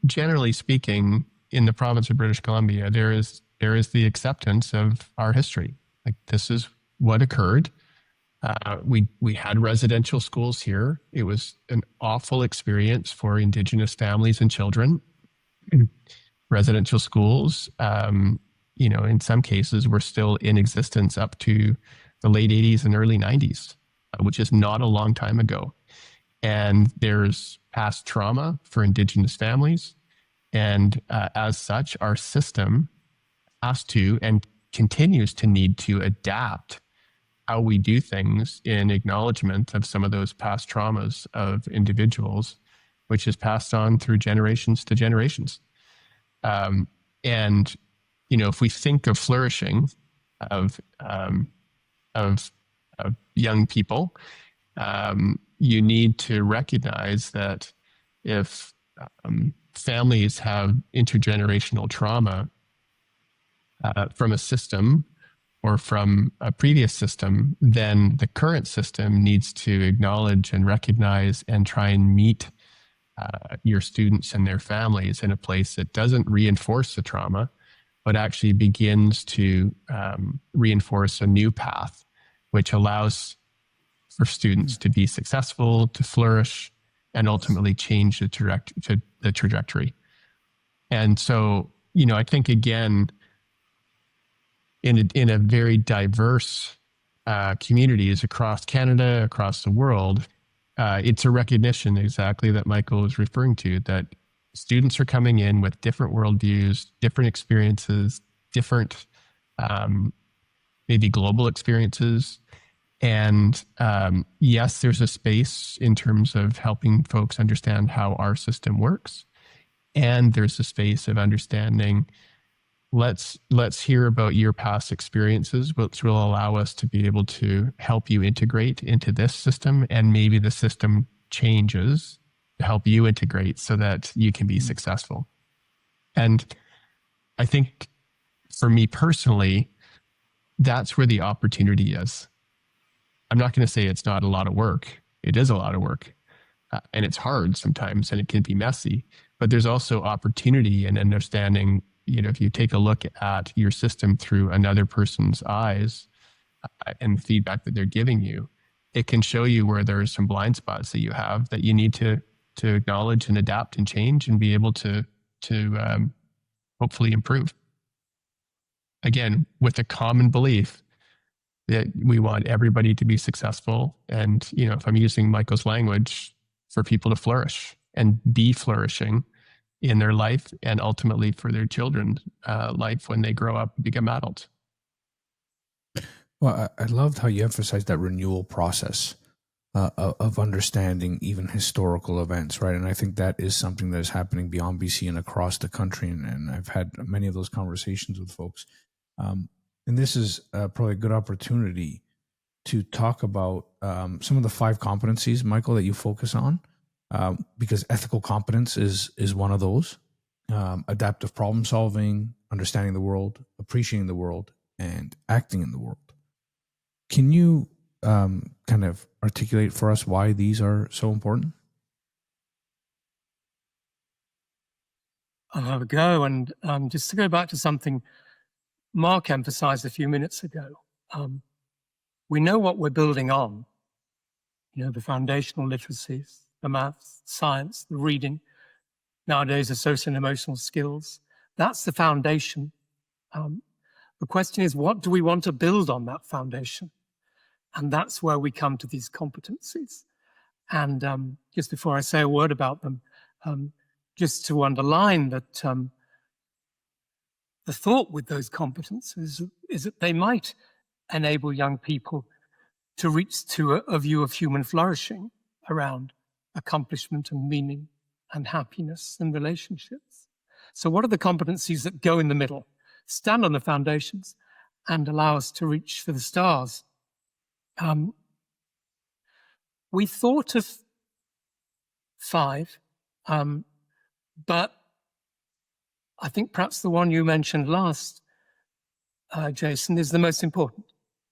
generally speaking, in the province of British Columbia, there is the acceptance of our history. Like, this is what occurred. We had residential schools here. It was an awful experience for Indigenous families and children. Residential schools, in some cases, were still in existence up to the late 80s and early 90s, which is not a long time ago. And there's past trauma for Indigenous families. And as such, our system has to and continues to need to adapt how we do things in acknowledgement of some of those past traumas of individuals, which is passed on through generations to generations. And if we think of flourishing of young people, you need to recognize that if families have intergenerational trauma from a system or from a previous system, then the current system needs to acknowledge and recognize and try and meet your students and their families in a place that doesn't reinforce the trauma, but actually begins to reinforce a new path, which allows for students to be successful, to flourish, and ultimately change the trajectory. And so, I think, again, in a very diverse communities across Canada, across the world, it's a recognition exactly that Michael was referring to, that students are coming in with different worldviews, different experiences, different maybe global experiences. And yes, there's a space in terms of helping folks understand how our system works. And there's a space of understanding, let's hear about your past experiences, which will allow us to be able to help you integrate into this system. And maybe the system changes to help you integrate so that you can be successful. And I think for me personally, that's where the opportunity is. I'm not going to say it's not a lot of work. It is a lot of work. And it's hard sometimes, and it can be messy. But there's also opportunity in understanding, if you take a look at your system through another person's eyes and the feedback that they're giving you, it can show you where there are some blind spots that you have that you need to acknowledge and adapt and change and be able to hopefully improve. Again, with a common belief that we want everybody to be successful. And, if I'm using Michael's language, for people to flourish and be flourishing in their life and ultimately for their children's life when they grow up and become adults. Well, I loved how you emphasized that renewal process of understanding even historical events, right? And I think that is something that is happening beyond BC and across the country. And I've had many of those conversations with folks. And this is probably a good opportunity to talk about some of the 5 competencies, Michael, that you focus on, because ethical competence is one of those. Adaptive problem solving, understanding the world, appreciating the world, and acting in the world. Can you kind of articulate for us why these are so important? I'll have a go. And just to go back to something Mark emphasized a few minutes ago, we know what we're building on. The foundational literacies, the maths, science, the reading, nowadays the social and emotional skills. That's the foundation. The question is, what do we want to build on that foundation? And that's where we come to these competencies. And just before I say a word about them, just to underline that the thought with those competencies is that they might enable young people to reach to a view of human flourishing around accomplishment and meaning and happiness and relationships. So what are the competencies that go in the middle, stand on the foundations, and allow us to reach for the stars? We thought of 5, but I think perhaps the one you mentioned last, Jason, is the most important.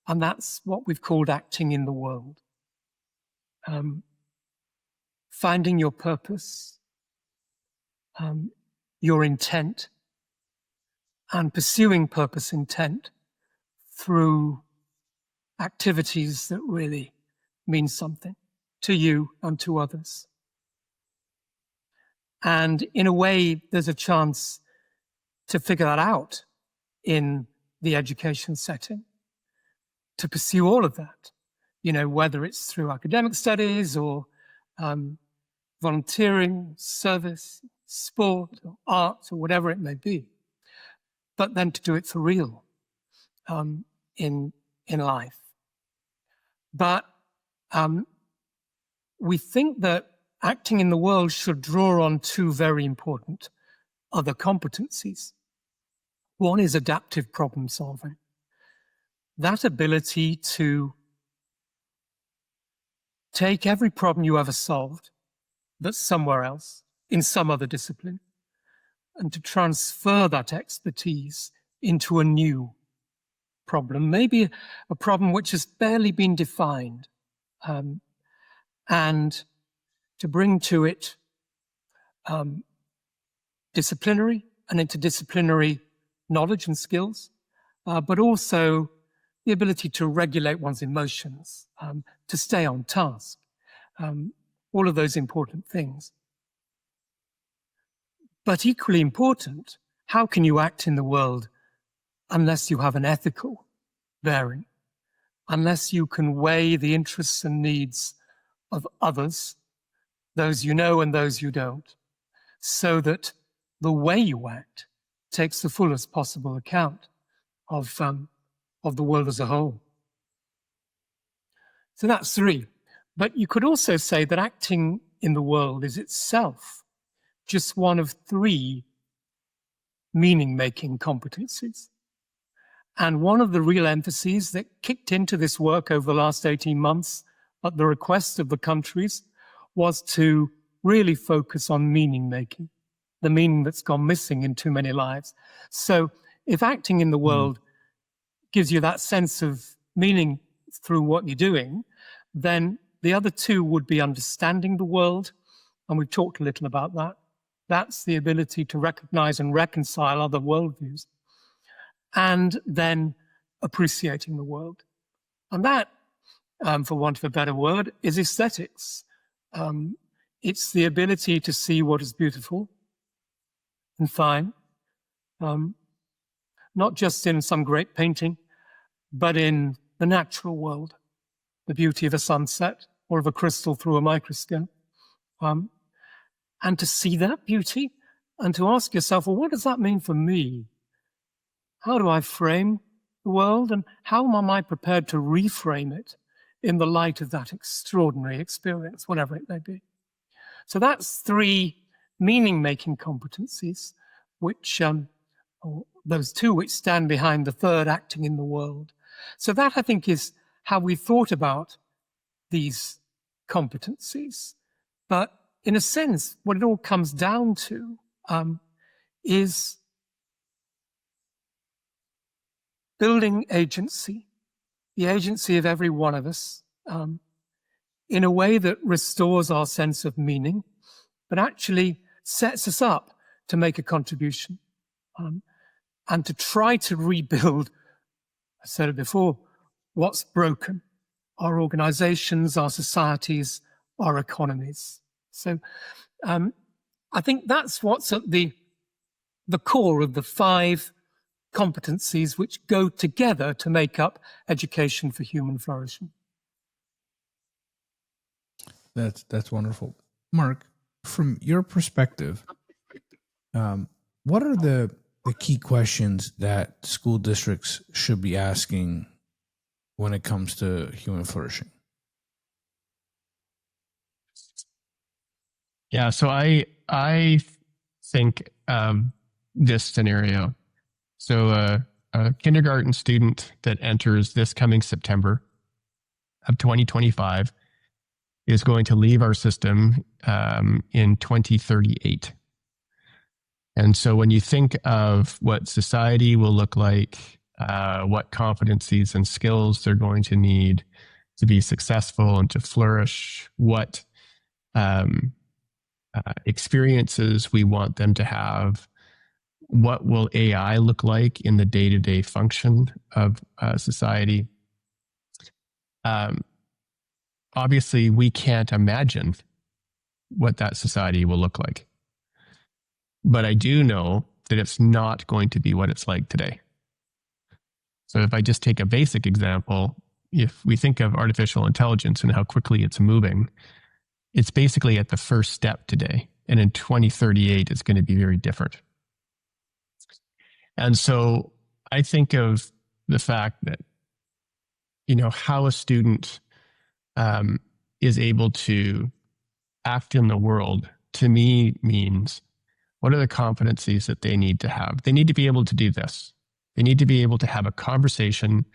And that's what we've called acting in the world. Finding your purpose, your intent, and pursuing purpose intent through activities that really mean something to you and to others. And in a way, there's a chance to figure that out in the education setting, to pursue all of that, whether it's through academic studies or volunteering, service, sport, or art, or whatever it may be, but then to do it for real in life. But we think that acting in the world should draw on two very important other competencies. One is adaptive problem solving. That ability to take every problem you ever solved that's somewhere else, in some other discipline, and to transfer that expertise into a new problem, maybe a problem which has barely been defined, and to bring to it disciplinary and interdisciplinary knowledge and skills, but also the ability to regulate one's emotions, to stay on task, all of those important things. But equally important, how can you act in the world unless you have an ethical bearing, unless you can weigh the interests and needs of others, those you know and those you don't, so that the way you act takes the fullest possible account of the world as a whole. So that's three. But you could also say that acting in the world is itself just one of three meaning-making competencies. And one of the real emphases that kicked into this work over the last 18 months at the request of the countries was to really focus on meaning-making, the meaning that's gone missing in too many lives. So if acting in the world gives you that sense of meaning through what you're doing, then the other two would be understanding the world, and we've talked a little about that. That's the ability to recognize and reconcile other worldviews, and then appreciating the world. And that, for want of a better word, is aesthetics. It's the ability to see what is beautiful and fine, not just in some great painting, but in the natural world, the beauty of a sunset or of a crystal through a microscope. And to see that beauty and to ask yourself, well, what does that mean for me? How do I frame the world, and how am I prepared to reframe it in the light of that extraordinary experience, whatever it may be? So that's three meaning-making competencies, which those two which stand behind the third, acting in the world. So that, I think, is how we thought about these competencies. But in a sense, what it all comes down to is building agency, the agency of every one of us, in a way that restores our sense of meaning, but actually sets us up to make a contribution, and to try to rebuild, I said it before, what's broken, our organizations, our societies, our economies. So I think that's what's at the core of the five competencies which go together to make up education for human flourishing. That's wonderful. Mark, from your perspective, what are the key questions that school districts should be asking when it comes to human flourishing? Yeah, so I think this scenario. So a kindergarten student that enters this coming September of 2025 is going to leave our system in 2038. And so when you think of what society will look like, what competencies and skills they're going to need to be successful and to flourish, what experiences we want them to have, what will AI look like in the day-to-day function of society. Obviously, we can't imagine what that society will look like. But I do know that it's not going to be what it's like today. So if I just take a basic example, if we think of artificial intelligence and how quickly it's moving, it's basically at the first step today. And in 2038, it's going to be very different. And so I think of the fact that, how a student is able to act in the world, to me, means what are the competencies that they need to have? They need to be able to do this. They need to be able to have a conversation,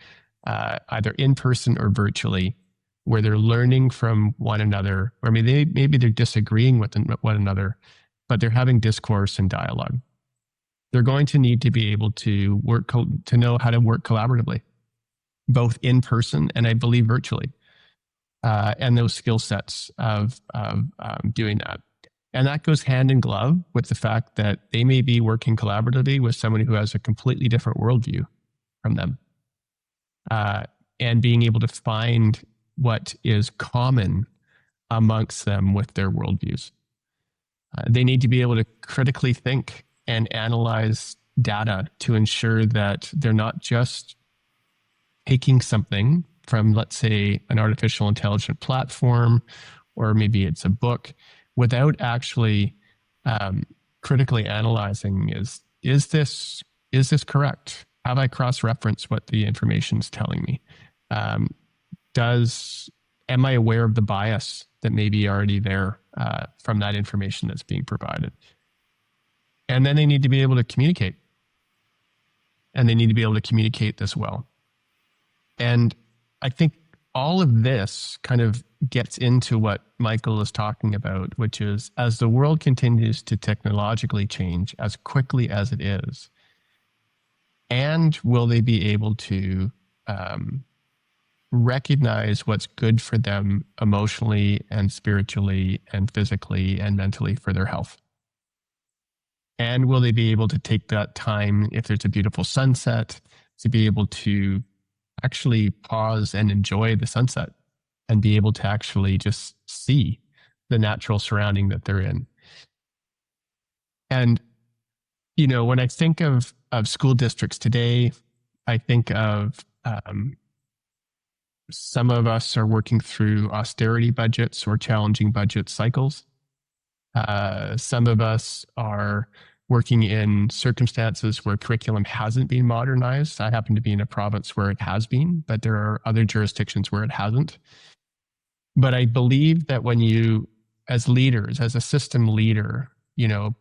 either in person or virtually, where they're learning from one another, or maybe they're disagreeing with one another, but they're having discourse and dialogue. They're going to need to be able to to know how to work collaboratively, both in person and I believe virtually, and those skill sets of doing that. And that goes hand in glove with the fact that they may be working collaboratively with someone who has a completely different worldview from them, and being able to find what is common amongst them with their worldviews. They need to be able to critically think and analyze data to ensure that they're not just taking something from, let's say, an artificial intelligence platform, or maybe it's a book, without actually critically analyzing, is this correct? Have I cross-referenced what the information is telling me? Am I aware of the bias that may be already there from that information that's being provided? And then they need to be able to communicate. And they need to be able to communicate this well. And I think all of this kind of gets into what Michael is talking about, which is as the world continues to technologically change as quickly as it is, and will they be able to recognize what's good for them emotionally and spiritually and physically and mentally for their health? And will they be able to take that time, if there's a beautiful sunset, to be able to actually pause and enjoy the sunset and be able to actually just see the natural surrounding that they're in? And, when I think of school districts today, I think of some of us are working through austerity budgets or challenging budget cycles. Some of us are working in circumstances where curriculum hasn't been modernized. I happen to be in a province where it has been, but there are other jurisdictions where it hasn't. But I believe that when you, as leaders, as a system leader,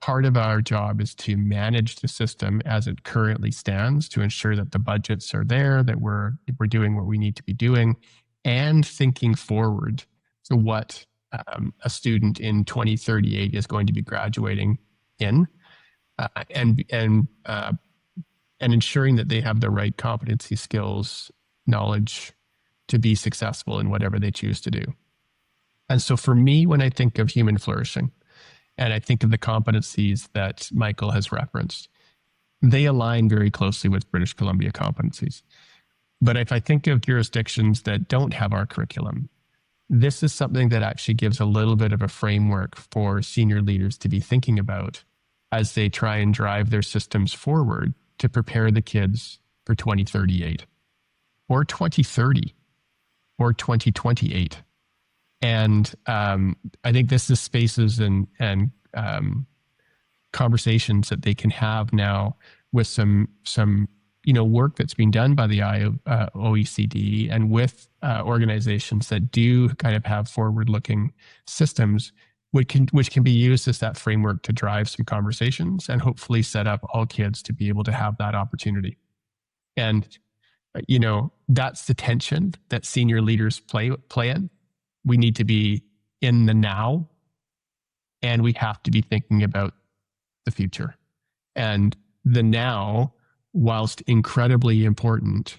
part of our job is to manage the system as it currently stands, to ensure that the budgets are there, that we're doing what we need to be doing, and thinking forward to what a student in 2038 is going to be graduating in, and ensuring that they have the right competency, skills, knowledge to be successful in whatever they choose to do. And so for me, when I think of human flourishing, and I think of the competencies that Michael has referenced, they align very closely with British Columbia competencies. But if I think of jurisdictions that don't have our curriculum, this is something that actually gives a little bit of a framework for senior leaders to be thinking about as they try and drive their systems forward to prepare the kids for 2038 or 2030 or 2028. And I think this is spaces and conversations that they can have now with some work that's being done by the OECD and with organizations that do kind of have forward-looking systems, which can be used as that framework to drive some conversations and hopefully set up all kids to be able to have that opportunity. And that's the tension that senior leaders play in. We need to be in the now, and we have to be thinking about the future. And the now, whilst incredibly important,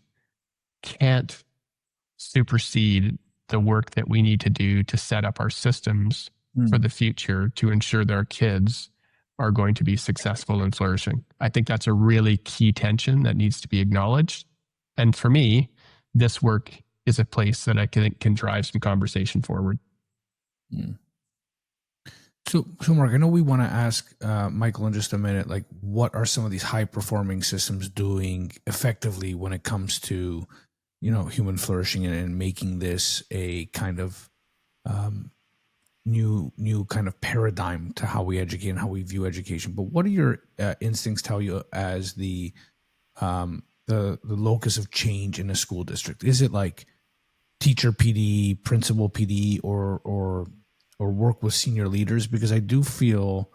can't supersede the work that we need to do to set up our systems for the future to ensure that our kids are going to be successful and flourishing. I think that's a really key tension that needs to be acknowledged. And for me, this work is a place that I think can drive some conversation forward. So Mark, I know we want to ask Michael in just a minute, like, what are some of these high-performing systems doing effectively when it comes to, human flourishing and making this a kind of new kind of paradigm to how we educate and how we view education. But what do your instincts tell you as the locus of change in a school district? Is it like teacher PD, principal PD, or work with senior leaders? Because I do feel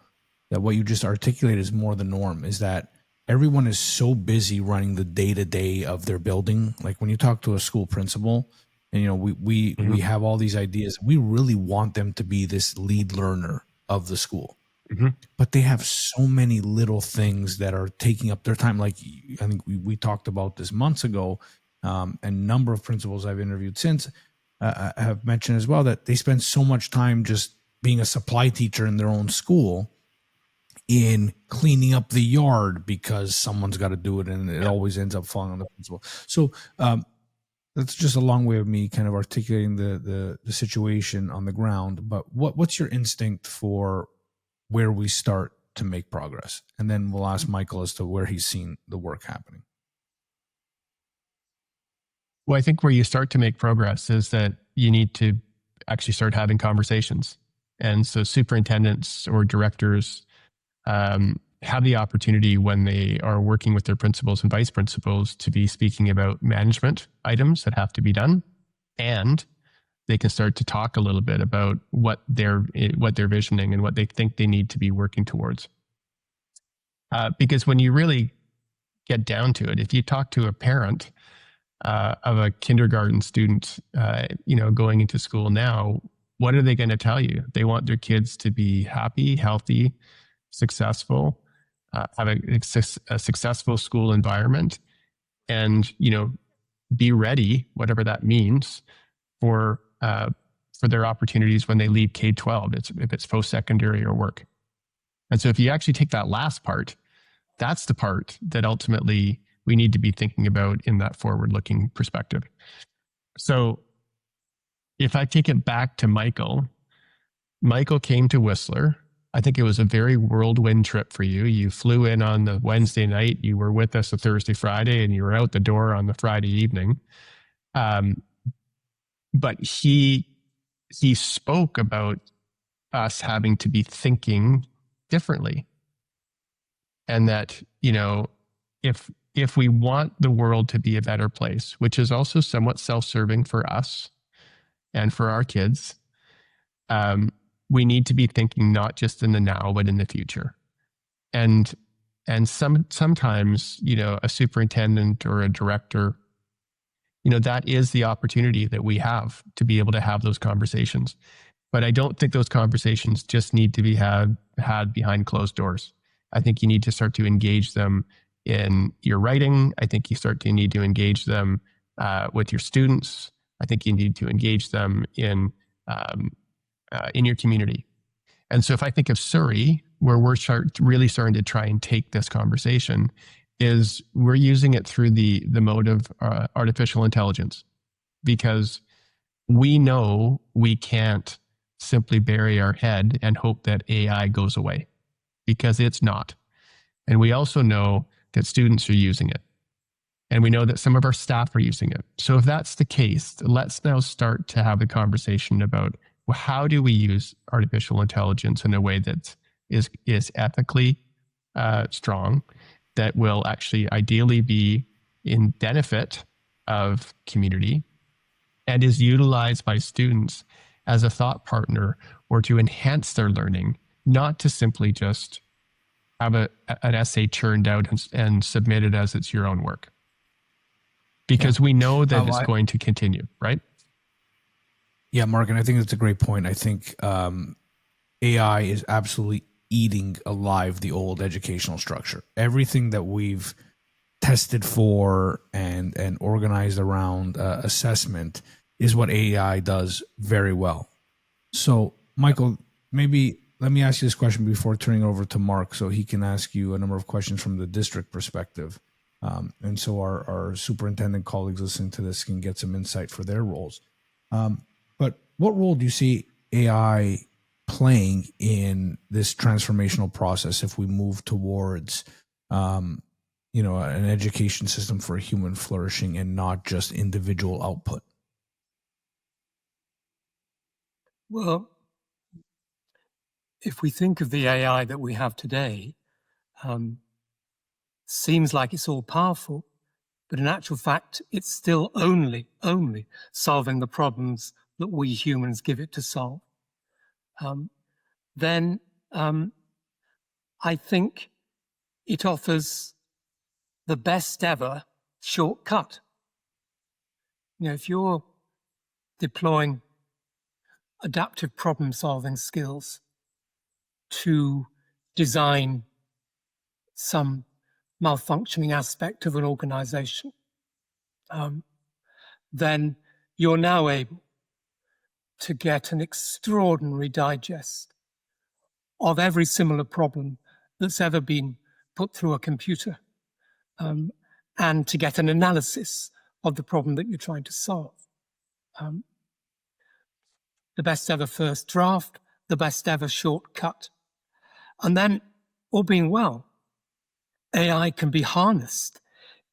that what you just articulated is more the norm, is that everyone is so busy running the day-to-day of their building. Like when you talk to a school principal, and we have all these ideas, we really want them to be this lead learner of the school. But they have so many little things that are taking up their time. Like I think we talked about this months ago, and a number of principals I've interviewed since have mentioned as well that they spend so much time just being a supply teacher in their own school in cleaning up the yard because someone's got to do it, and it always ends up falling on the principal. So that's just a long way of me kind of articulating the situation on the ground. But what's your instinct for where we start to make progress? And then we'll ask Michael as to where he's seen the work happening. Well, I think where you start to make progress is that you need to actually start having conversations. And so superintendents or directors have the opportunity when they are working with their principals and vice principals to be speaking about management items that have to be done. And they can start to talk a little bit about what they're visioning and what they think they need to be working towards. Because when you really get down to it, if you talk to a parent of a kindergarten student, going into school now, what are they going to tell you? They want their kids to be happy, healthy, successful, have a successful school environment, and be ready, whatever that means, for their opportunities when they leave K-12, if it's post-secondary or work. And so if you actually take that last part, that's the part that ultimately we need to be thinking about in that forward-looking perspective. So if I take it back to Michael came to Whistler. I think it was a very whirlwind trip for you. You flew in on the Wednesday night. You were with us the Thursday, Friday, and you were out the door on the Friday evening. But he spoke about us having to be thinking differently. And that, if we want the world to be a better place, which is also somewhat self-serving for us and for our kids, we need to be thinking not just in the now, but in the future. And sometimes, a superintendent or a director, that is the opportunity that we have to be able to have those conversations. But I don't think those conversations just need to be had behind closed doors. I think you need to start to engage them in your writing. I think you need to engage them with your students. I think you need to engage them in your community. And so if I think of Surrey, where we're really starting to try and take this conversation, is we're using it through the mode of artificial intelligence, because we know we can't simply bury our head and hope that AI goes away, because it's not. And we also know that students are using it. And we know that some of our staff are using it. So if that's the case, let's now start to have the conversation about, well, how do we use artificial intelligence in a way that is ethically strong, that will actually ideally be in benefit of community, and is utilized by students as a thought partner or to enhance their learning, not to simply just have an essay churned out and submitted as it's your own work. Because we know that it's going to continue, right? Yeah, Mark, and I think that's a great point. I think AI is absolutely eating alive the old educational structure. Everything that we've tested for and organized around assessment is what AI does very well. So, Michael, maybe let me ask you this question before turning over to Mark, so he can ask you a number of questions from the district perspective. And so our superintendent colleagues listening to this can get some insight for their roles. But what role do you see AI playing in this transformational process if we move towards, an education system for human flourishing and not just individual output? Well, if we think of the AI that we have today, seems like it's all powerful, but in actual fact, it's still only solving the problems that we humans give it to solve. Then I think it offers the best ever shortcut. If you're deploying adaptive problem-solving skills to design some malfunctioning aspect of an organization, then you're now able to get an extraordinary digest of every similar problem that's ever been put through a computer, and to get an analysis of the problem that you're trying to solve. The best ever first draft, the best ever shortcut. And then, all being well, AI can be harnessed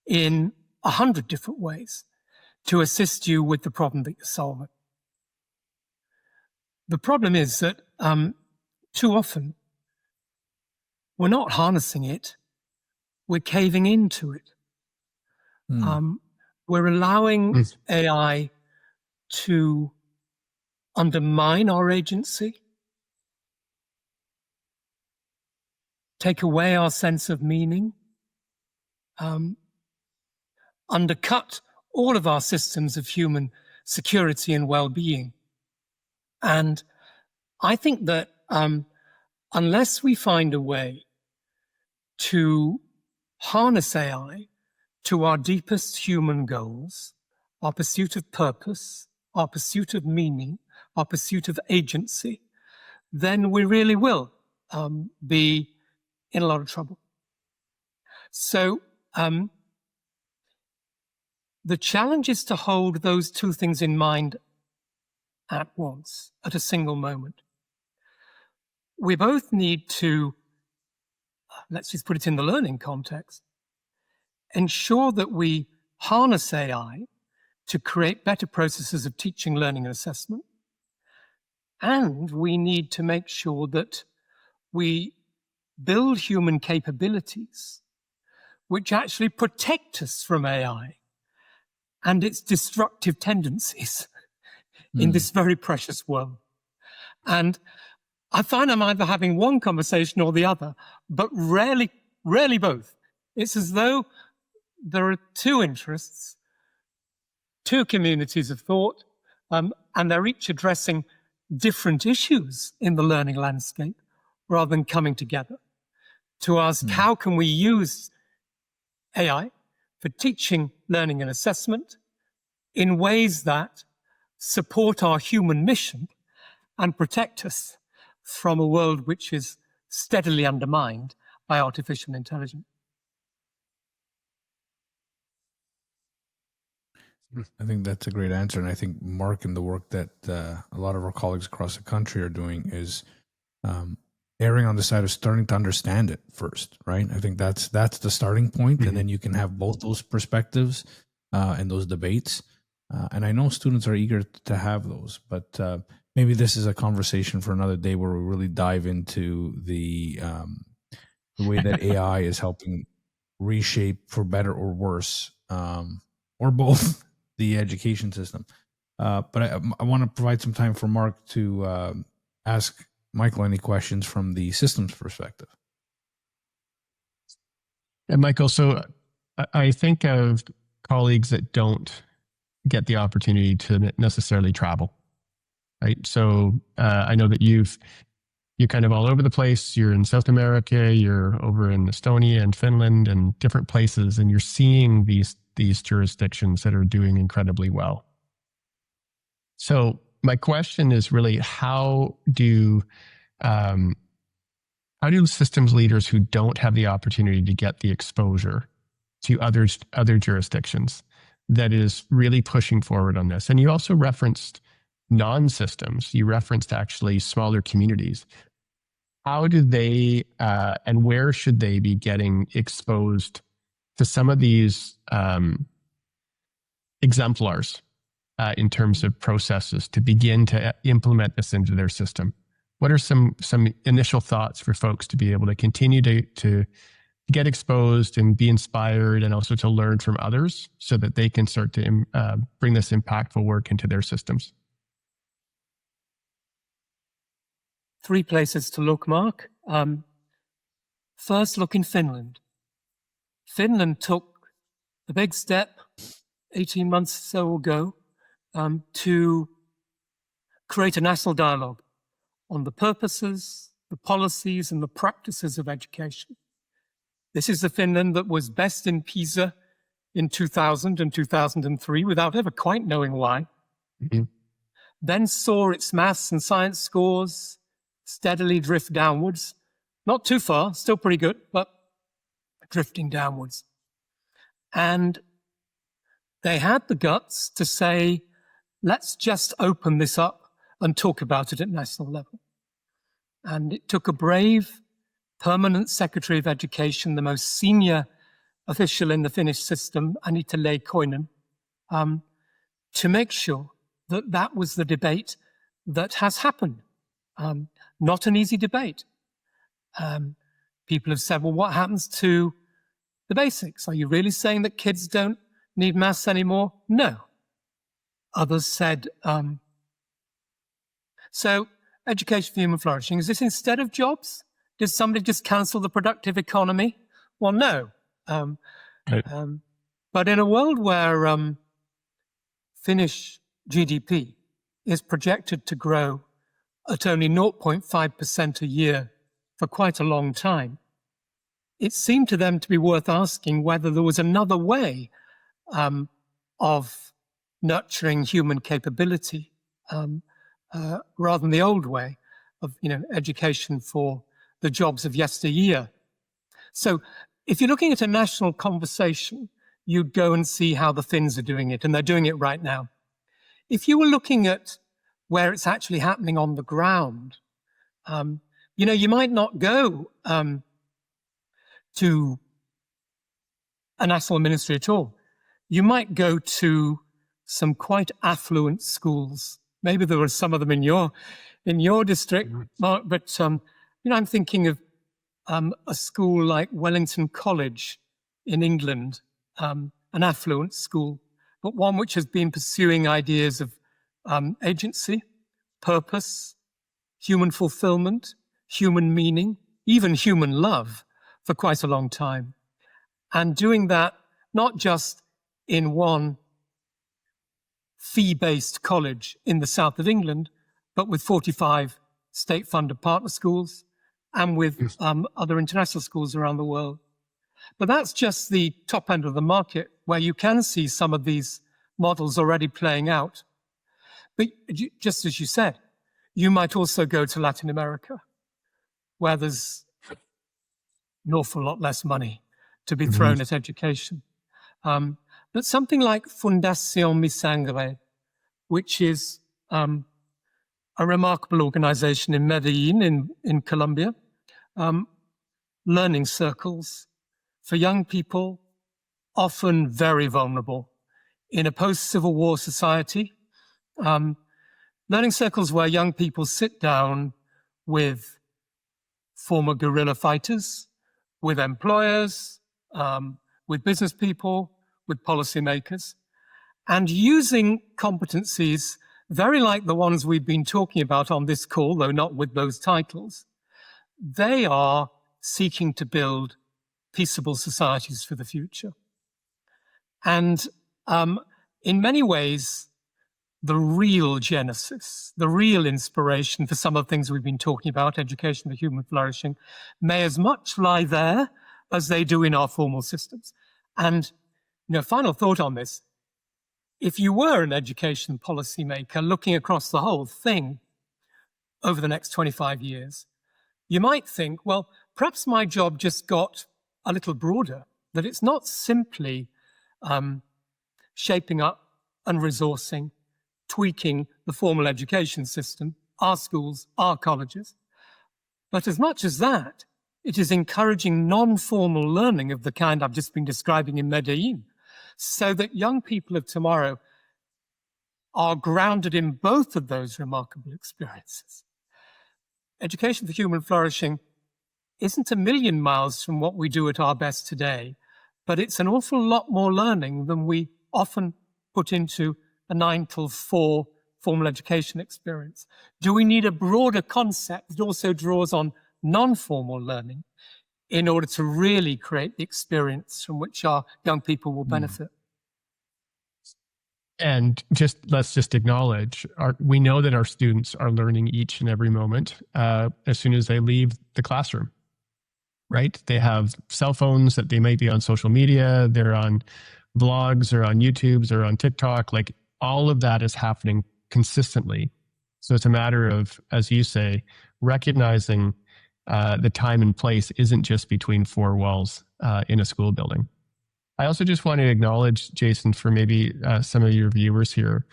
in 100 different ways to assist you with the problem that you're solving. The problem is that too often we're not harnessing it, we're caving into it. We're allowing AI to undermine our agency, take away our sense of meaning, undercut all of our systems of human security and well-being. And I think that unless we find a way to harness AI to our deepest human goals, our pursuit of purpose, our pursuit of meaning, our pursuit of agency, then we really will be in a lot of trouble. So the challenge is to hold those two things in mind at once, at a single moment. We both need to, let's just put it in the learning context, ensure that we harness AI to create better processes of teaching, learning, and assessment. And we need to make sure that we build human capabilities which actually protect us from AI and its destructive tendencies in this very precious world. And I find I'm either having one conversation or the other, but rarely both. It's as though there are two interests, two communities of thought, and they're each addressing different issues in the learning landscape rather than coming together to ask how can we use AI for teaching, learning, and assessment in ways that support our human mission and protect us from a world which is steadily undermined by artificial intelligence. I think that's a great answer. And I think, Mark, and the work that a lot of our colleagues across the country are doing is erring on the side of starting to understand it first, right? I think that's the starting point. And then you can have both those perspectives and those debates. And I know students are eager to have those, but maybe this is a conversation for another day where we really dive into the way that AI is helping reshape, for better or worse, or both, the education system. But I want to provide some time for Mark to ask Michael any questions from the systems perspective. And Michael, so I think of colleagues that don't get the opportunity to necessarily travel, right? So I know that you've you're kind of all over the place. You're in South America, you're over in Estonia and Finland and different places, and you're seeing these jurisdictions that are doing incredibly well. So my question is really, how do systems leaders who don't have the opportunity to get the exposure to other jurisdictions that is really pushing forward on this? And you also referenced non-systems. You referenced actually smaller communities. How do they and where should they be getting exposed to some of these exemplars in terms of processes to begin to implement this into their system? What are some initial thoughts for folks to be able to continue to get exposed and be inspired, and also to learn from others so that they can start to bring this impactful work into their systems? 3 places to look, Mark. First, look in Finland. Finland took a big step 18 months or so ago to create a national dialogue on the purposes, the policies, and the practices of education. This is the Finland that was best in PISA in 2000 and 2003 without ever quite knowing why. Mm-hmm. Then saw its maths and science scores steadily drift downwards. Not too far, still pretty good, but drifting downwards. And they had the guts to say, let's just open this up and talk about it at national level. And it took a brave permanent Secretary of Education, the most senior official in the Finnish system, Anita Leikoinen, to make sure that that was the debate that has happened. Not an easy debate. People have said, well, what happens to the basics? Are you really saying that kids don't need maths anymore? No. Others said, so education for human flourishing, is this instead of jobs? Did somebody just cancel the productive economy? Well, no. But in a world where Finnish GDP is projected to grow at only 0.5% a year for quite a long time, it seemed to them to be worth asking whether there was another way of nurturing human capability rather than the old way of, education for the jobs of yesteryear. So if you're looking at a national conversation, you'd go and see how the Finns are doing it, and they're doing it right now. If you were looking at where it's actually happening on the ground, you might not go to a national ministry at all. You might go to some quite affluent schools. Maybe there are some of them in your district, Mark, but I'm thinking of a school like Wellington College in England, an affluent school, but one which has been pursuing ideas of agency, purpose, human fulfillment, human meaning, even human love for quite a long time. And doing that not just in one fee-based college in the south of England, but with 45 state-funded partner schools and with other international schools around the world. But that's just the top end of the market, where you can see some of these models already playing out. But just as you said, you might also go to Latin America, where there's an awful lot less money to be thrown at education. But something like Fundación Mi Sangre, which is a remarkable organization in Medellin, in Colombia, learning circles for young people, often very vulnerable in a post-Civil War society. Learning circles where young people sit down with former guerrilla fighters, with employers, with business people, with policymakers, and using competencies very like the ones we've been talking about on this call, though not with those titles. They are seeking to build peaceable societies for the future. And in many ways, the real genesis, the real inspiration for some of the things we've been talking about, education for human flourishing, may as much lie there as they do in our formal systems. And, final thought on this. If you were an education policymaker looking across the whole thing over the next 25 years, you might think, well, perhaps my job just got a little broader, that it's not simply shaping up and resourcing, tweaking the formal education system, our schools, our colleges. But as much as that, it is encouraging non-formal learning of the kind I've just been describing in Medellin, so that young people of tomorrow are grounded in both of those remarkable experiences. Education for human flourishing isn't a million miles from what we do at our best today, but it's an awful lot more learning than we often put into a 9 till 4 formal education experience. Do we need a broader concept that also draws on non-formal learning in order to really create the experience from which our young people will benefit? And let's just acknowledge, we know that our students are learning each and every moment as soon as they leave the classroom, right? They have cell phones that they might be on social media, they're on vlogs, or on YouTubes, or on TikTok. Like, all of that is happening consistently. So it's a matter of, as you say, recognizing the time and place isn't just between four walls in a school building. I also just want to acknowledge, Jason, for maybe some of your viewers here,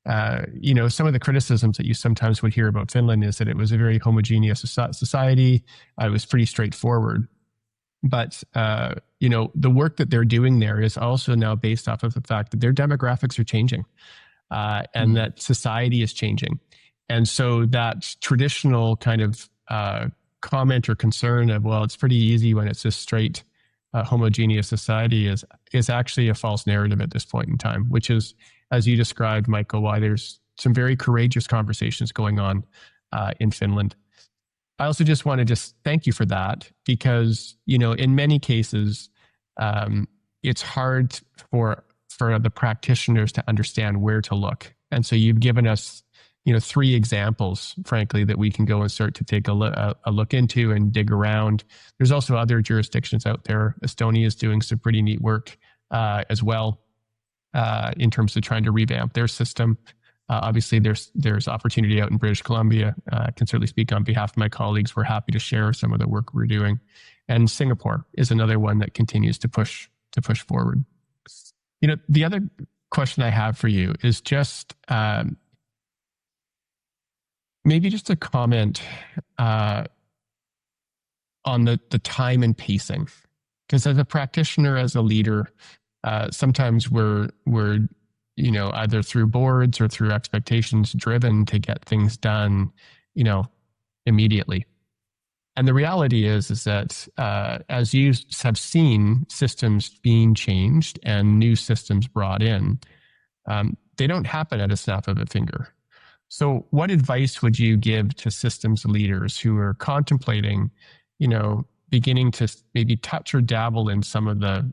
some of the criticisms that you sometimes would hear about Finland is that it was a very homogeneous society. It was pretty straightforward. But, the work that they're doing there is also now based off of the fact that their demographics are changing and that society is changing. And so that traditional kind of comment or concern of, well, it's pretty easy when it's a straight homogeneous society is actually a false narrative at this point in time, which is, as you described, Michael, why there's some very courageous conversations going on in Finland. I also just want to thank you for that, because, in many cases, it's hard for the practitioners to understand where to look. And so you've given us, 3 examples, frankly, that we can go and start to take a look into and dig around. There's also other jurisdictions out there. Estonia is doing some pretty neat work as well in terms of trying to revamp their system. Obviously, there's opportunity out in British Columbia. I can certainly speak on behalf of my colleagues. We're happy to share some of the work we're doing. And Singapore is another one that continues to push forward. The other question I have for you is just maybe just a comment on the time and pacing. Because as a practitioner, as a leader, sometimes we're either through boards or through expectations driven to get things done, immediately. And the reality is that as you have seen systems being changed and new systems brought in, they don't happen at a snap of a finger. So what advice would you give to systems leaders who are contemplating, beginning to maybe touch or dabble in some of the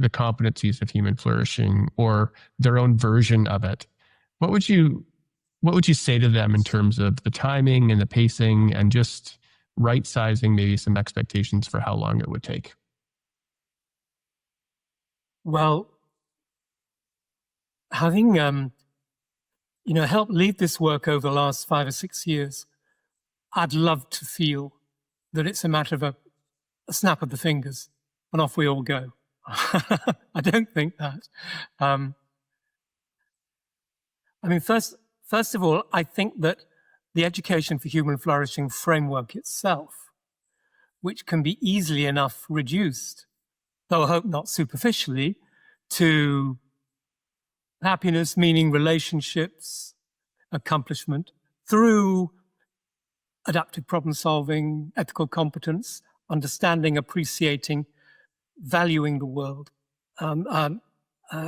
competencies of human flourishing or their own version of it? What would you say to them in terms of the timing and the pacing and just right sizing maybe some expectations for how long it would take? Well, having helped lead this work over the last 5 or 6 years, I'd love to feel that it's a matter of a snap of the fingers and off we all go. I don't think that. First of all, I think that the Education for Human Flourishing framework itself, which can be easily enough reduced, though I hope not superficially, to happiness, meaning, relationships, accomplishment, through adaptive problem solving, ethical competence, understanding, appreciating, valuing the world,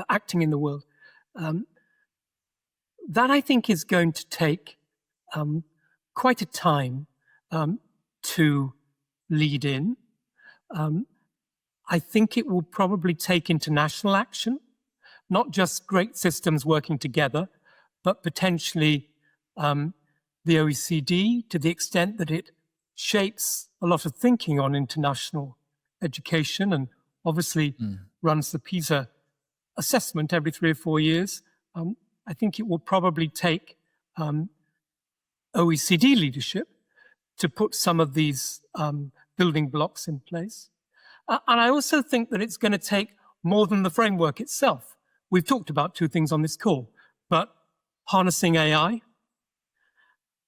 acting in the world. That, I think, is going to take quite a time to lead in. I think it will probably take international action, not just great systems working together, but potentially the OECD, to the extent that it shapes a lot of thinking on international education and obviously runs the PISA assessment every 3 or 4 years. I think it will probably take OECD leadership to put some of these building blocks in place. And I also think that it's going to take more than the framework itself. We've talked about 2 things on this call, but harnessing AI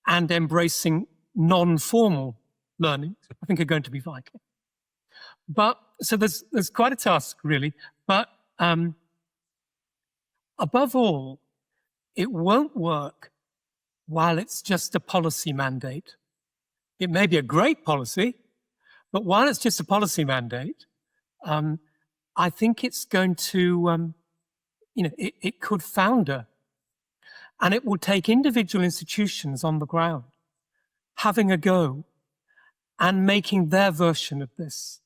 and embracing non-formal learning, I think, are going to be vital. But so there's quite a task, really. But above all, it won't work while it's just a policy mandate. It may be a great policy, but while it's just a policy mandate, I think it's going to, it could founder. And it will take individual institutions on the ground having a go and making their version of this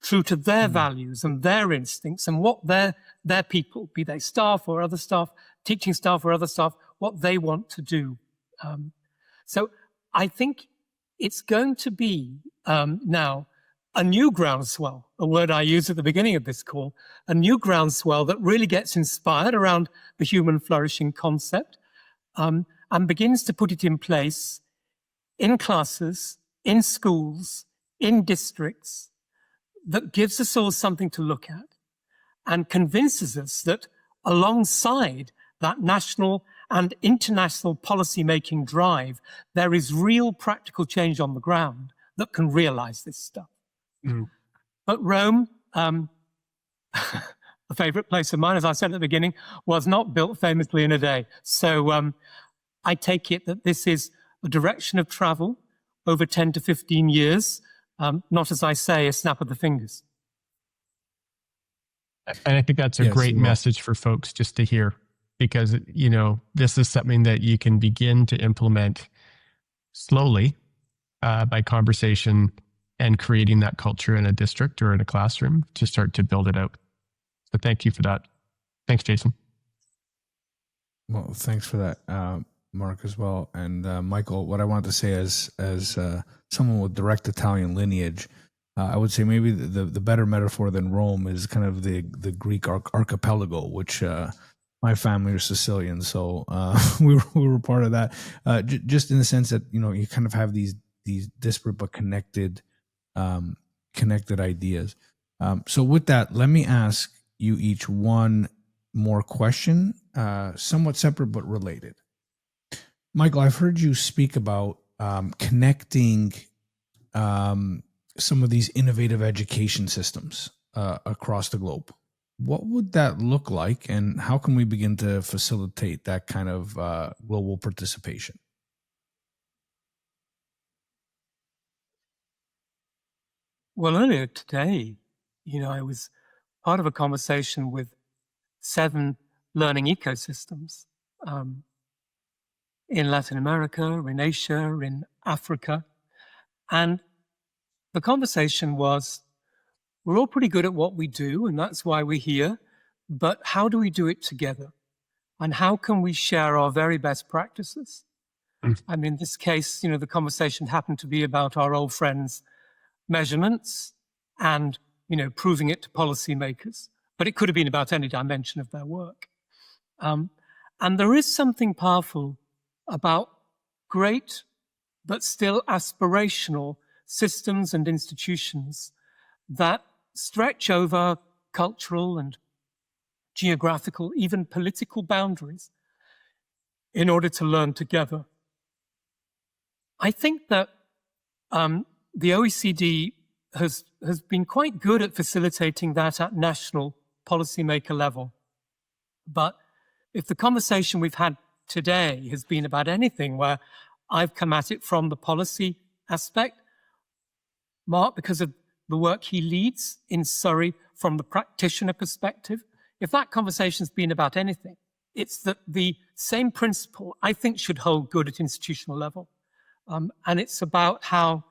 true to their values and their instincts and what their people, be they staff or other staff, teaching staff or other staff, what they want to do. So I think it's going to be now a new groundswell, a word I used at the beginning of this call, a new groundswell that really gets inspired around the human flourishing concept and begins to put it in place in classes, in schools, in districts, that gives us all something to look at and convinces us that alongside that national and international policy-making drive, there is real practical change on the ground that can realize this stuff. But Rome, a favorite place of mine, as I said at the beginning, was not built famously in a day. So I take it that this is a direction of travel over 10 to 15 years, not, as I say, a snap of the fingers. And I think that's a great message for folks just to hear, because, this is something that you can begin to implement slowly by conversation and creating that culture in a district or in a classroom to start to build it out. So thank you for that. Thanks, Jason. Well, thanks for that, Mark, as well. And Michael, what I wanted to say as someone with direct Italian lineage, I would say maybe the better metaphor than Rome is kind of the Greek archipelago, which my family are Sicilian, so we were part of that. Just in the sense that you kind of have these disparate but connected ideas. So with that, let me ask you each one more question, somewhat separate but related. Michael, I've heard you speak about connecting some of these innovative education systems across the globe. What would that look like, and how can we begin to facilitate that kind of global participation? Well, earlier today, I was part of a conversation with 7 learning ecosystems in Latin America, in Asia, in Africa. And the conversation was, we're all pretty good at what we do, and that's why we're here, but how do we do it together? And how can we share our very best practices? And in this case, the conversation happened to be about our old friends' measurements and, proving it to policymakers. But it could have been about any dimension of their work. And there is something powerful about great but still aspirational systems and institutions that stretch over cultural and geographical, even political boundaries in order to learn together. I think that the OECD has been quite good at facilitating that at national policymaker level. But if the conversation we've had today has been about anything where I've come at it from the policy aspect, Mark, because of the work he leads in Surrey from the practitioner perspective, if that conversation's been about anything, it's that the same principle, I think, should hold good at institutional level. And it's about how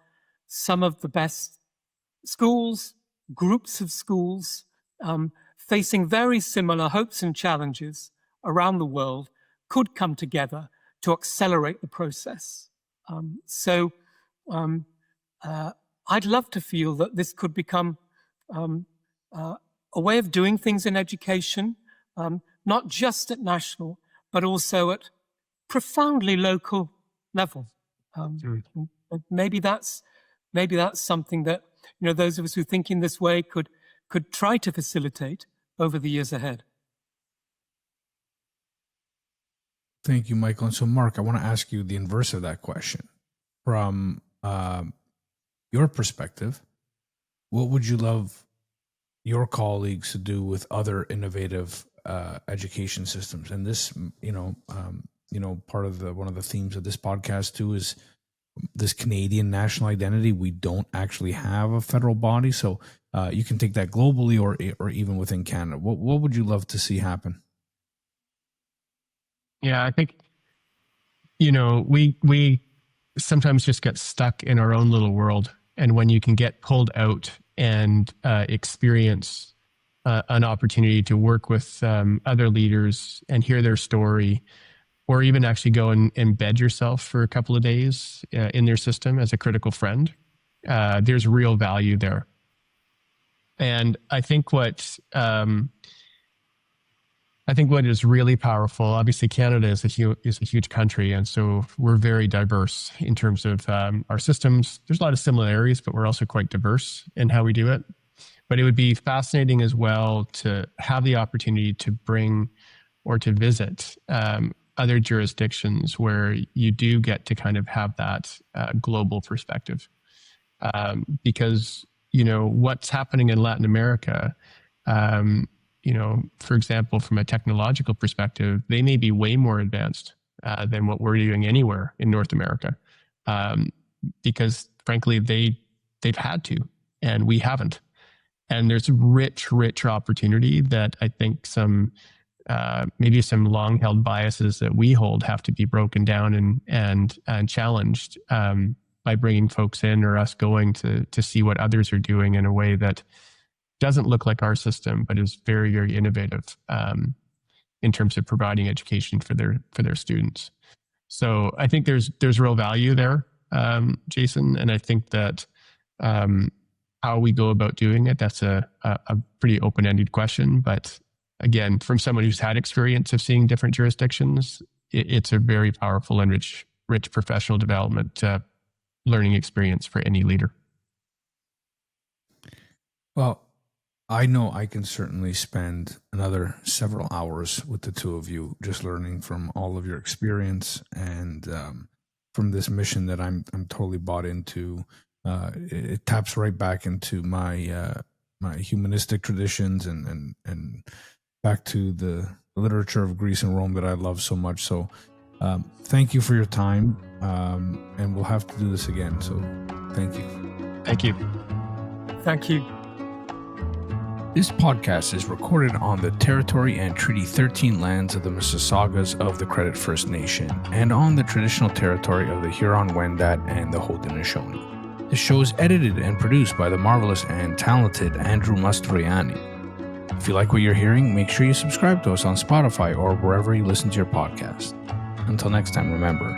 some of the best schools, groups of schools, facing very similar hopes and challenges around the world, could come together to accelerate the process. I'd love to feel that this could become a way of doing things in education, not just at national, but also at profoundly local level. Maybe that's something that those of us who think in this way could try to facilitate over the years ahead. Thank you, Michael. And so, Mark, I want to ask you the inverse of that question. From your perspective, what would you love your colleagues to do with other innovative education systems? And this, part of one of the themes of this podcast too is this Canadian national identity. We don't actually have a federal body, so you can take that globally or even within Canada. What would you love to see happen? Yeah, I think, we sometimes just get stuck in our own little world. And when you can get pulled out and experience an opportunity to work with other leaders and hear their story, or even actually go and embed yourself for a couple of days in their system as a critical friend, there's real value there. And I think what is really powerful, obviously Canada is a huge country, and so we're very diverse in terms of our systems. There's a lot of similarities, but we're also quite diverse in how we do it. But it would be fascinating as well to have the opportunity to bring or to visit other jurisdictions where you do get to kind of have that global perspective. Because, what's happening in Latin America, for example, from a technological perspective, they may be way more advanced than what we're doing anywhere in North America, because frankly, they've had to, and we haven't. And there's rich opportunity that I think maybe some long-held biases that we hold have to be broken down and challenged by bringing folks in, or us going to see what others are doing in a way that doesn't look like our system, but is very, very innovative in terms of providing education for their students. So I think there's real value there, Jason, and I think that how we go about doing it, that's a pretty open-ended question. But again, from someone who's had experience of seeing different jurisdictions, it's a very powerful and rich professional development learning experience for any leader. Well, I know I can certainly spend another several hours with the two of you, just learning from all of your experience and from this mission that I'm totally bought into. It taps right back into my my humanistic traditions and back to the literature of Greece and Rome that I love so much. So thank you for your time, and we'll have to do this again. So thank you. Thank you. Thank you. This podcast is recorded on the Territory and Treaty 13 lands of the Mississaugas of the Credit First Nation and on the traditional territory of the Huron-Wendat and the Haudenosaunee. The show is edited and produced by the marvelous and talented Andrew Mastroianni. If you like what you're hearing, make sure you subscribe to us on Spotify or wherever you listen to your podcast. Until next time, remember,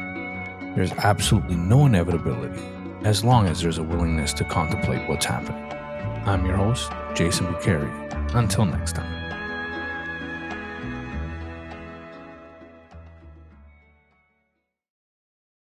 there's absolutely no inevitability as long as there's a willingness to contemplate what's happening. I'm your host, Jason Buccheri. Until next time.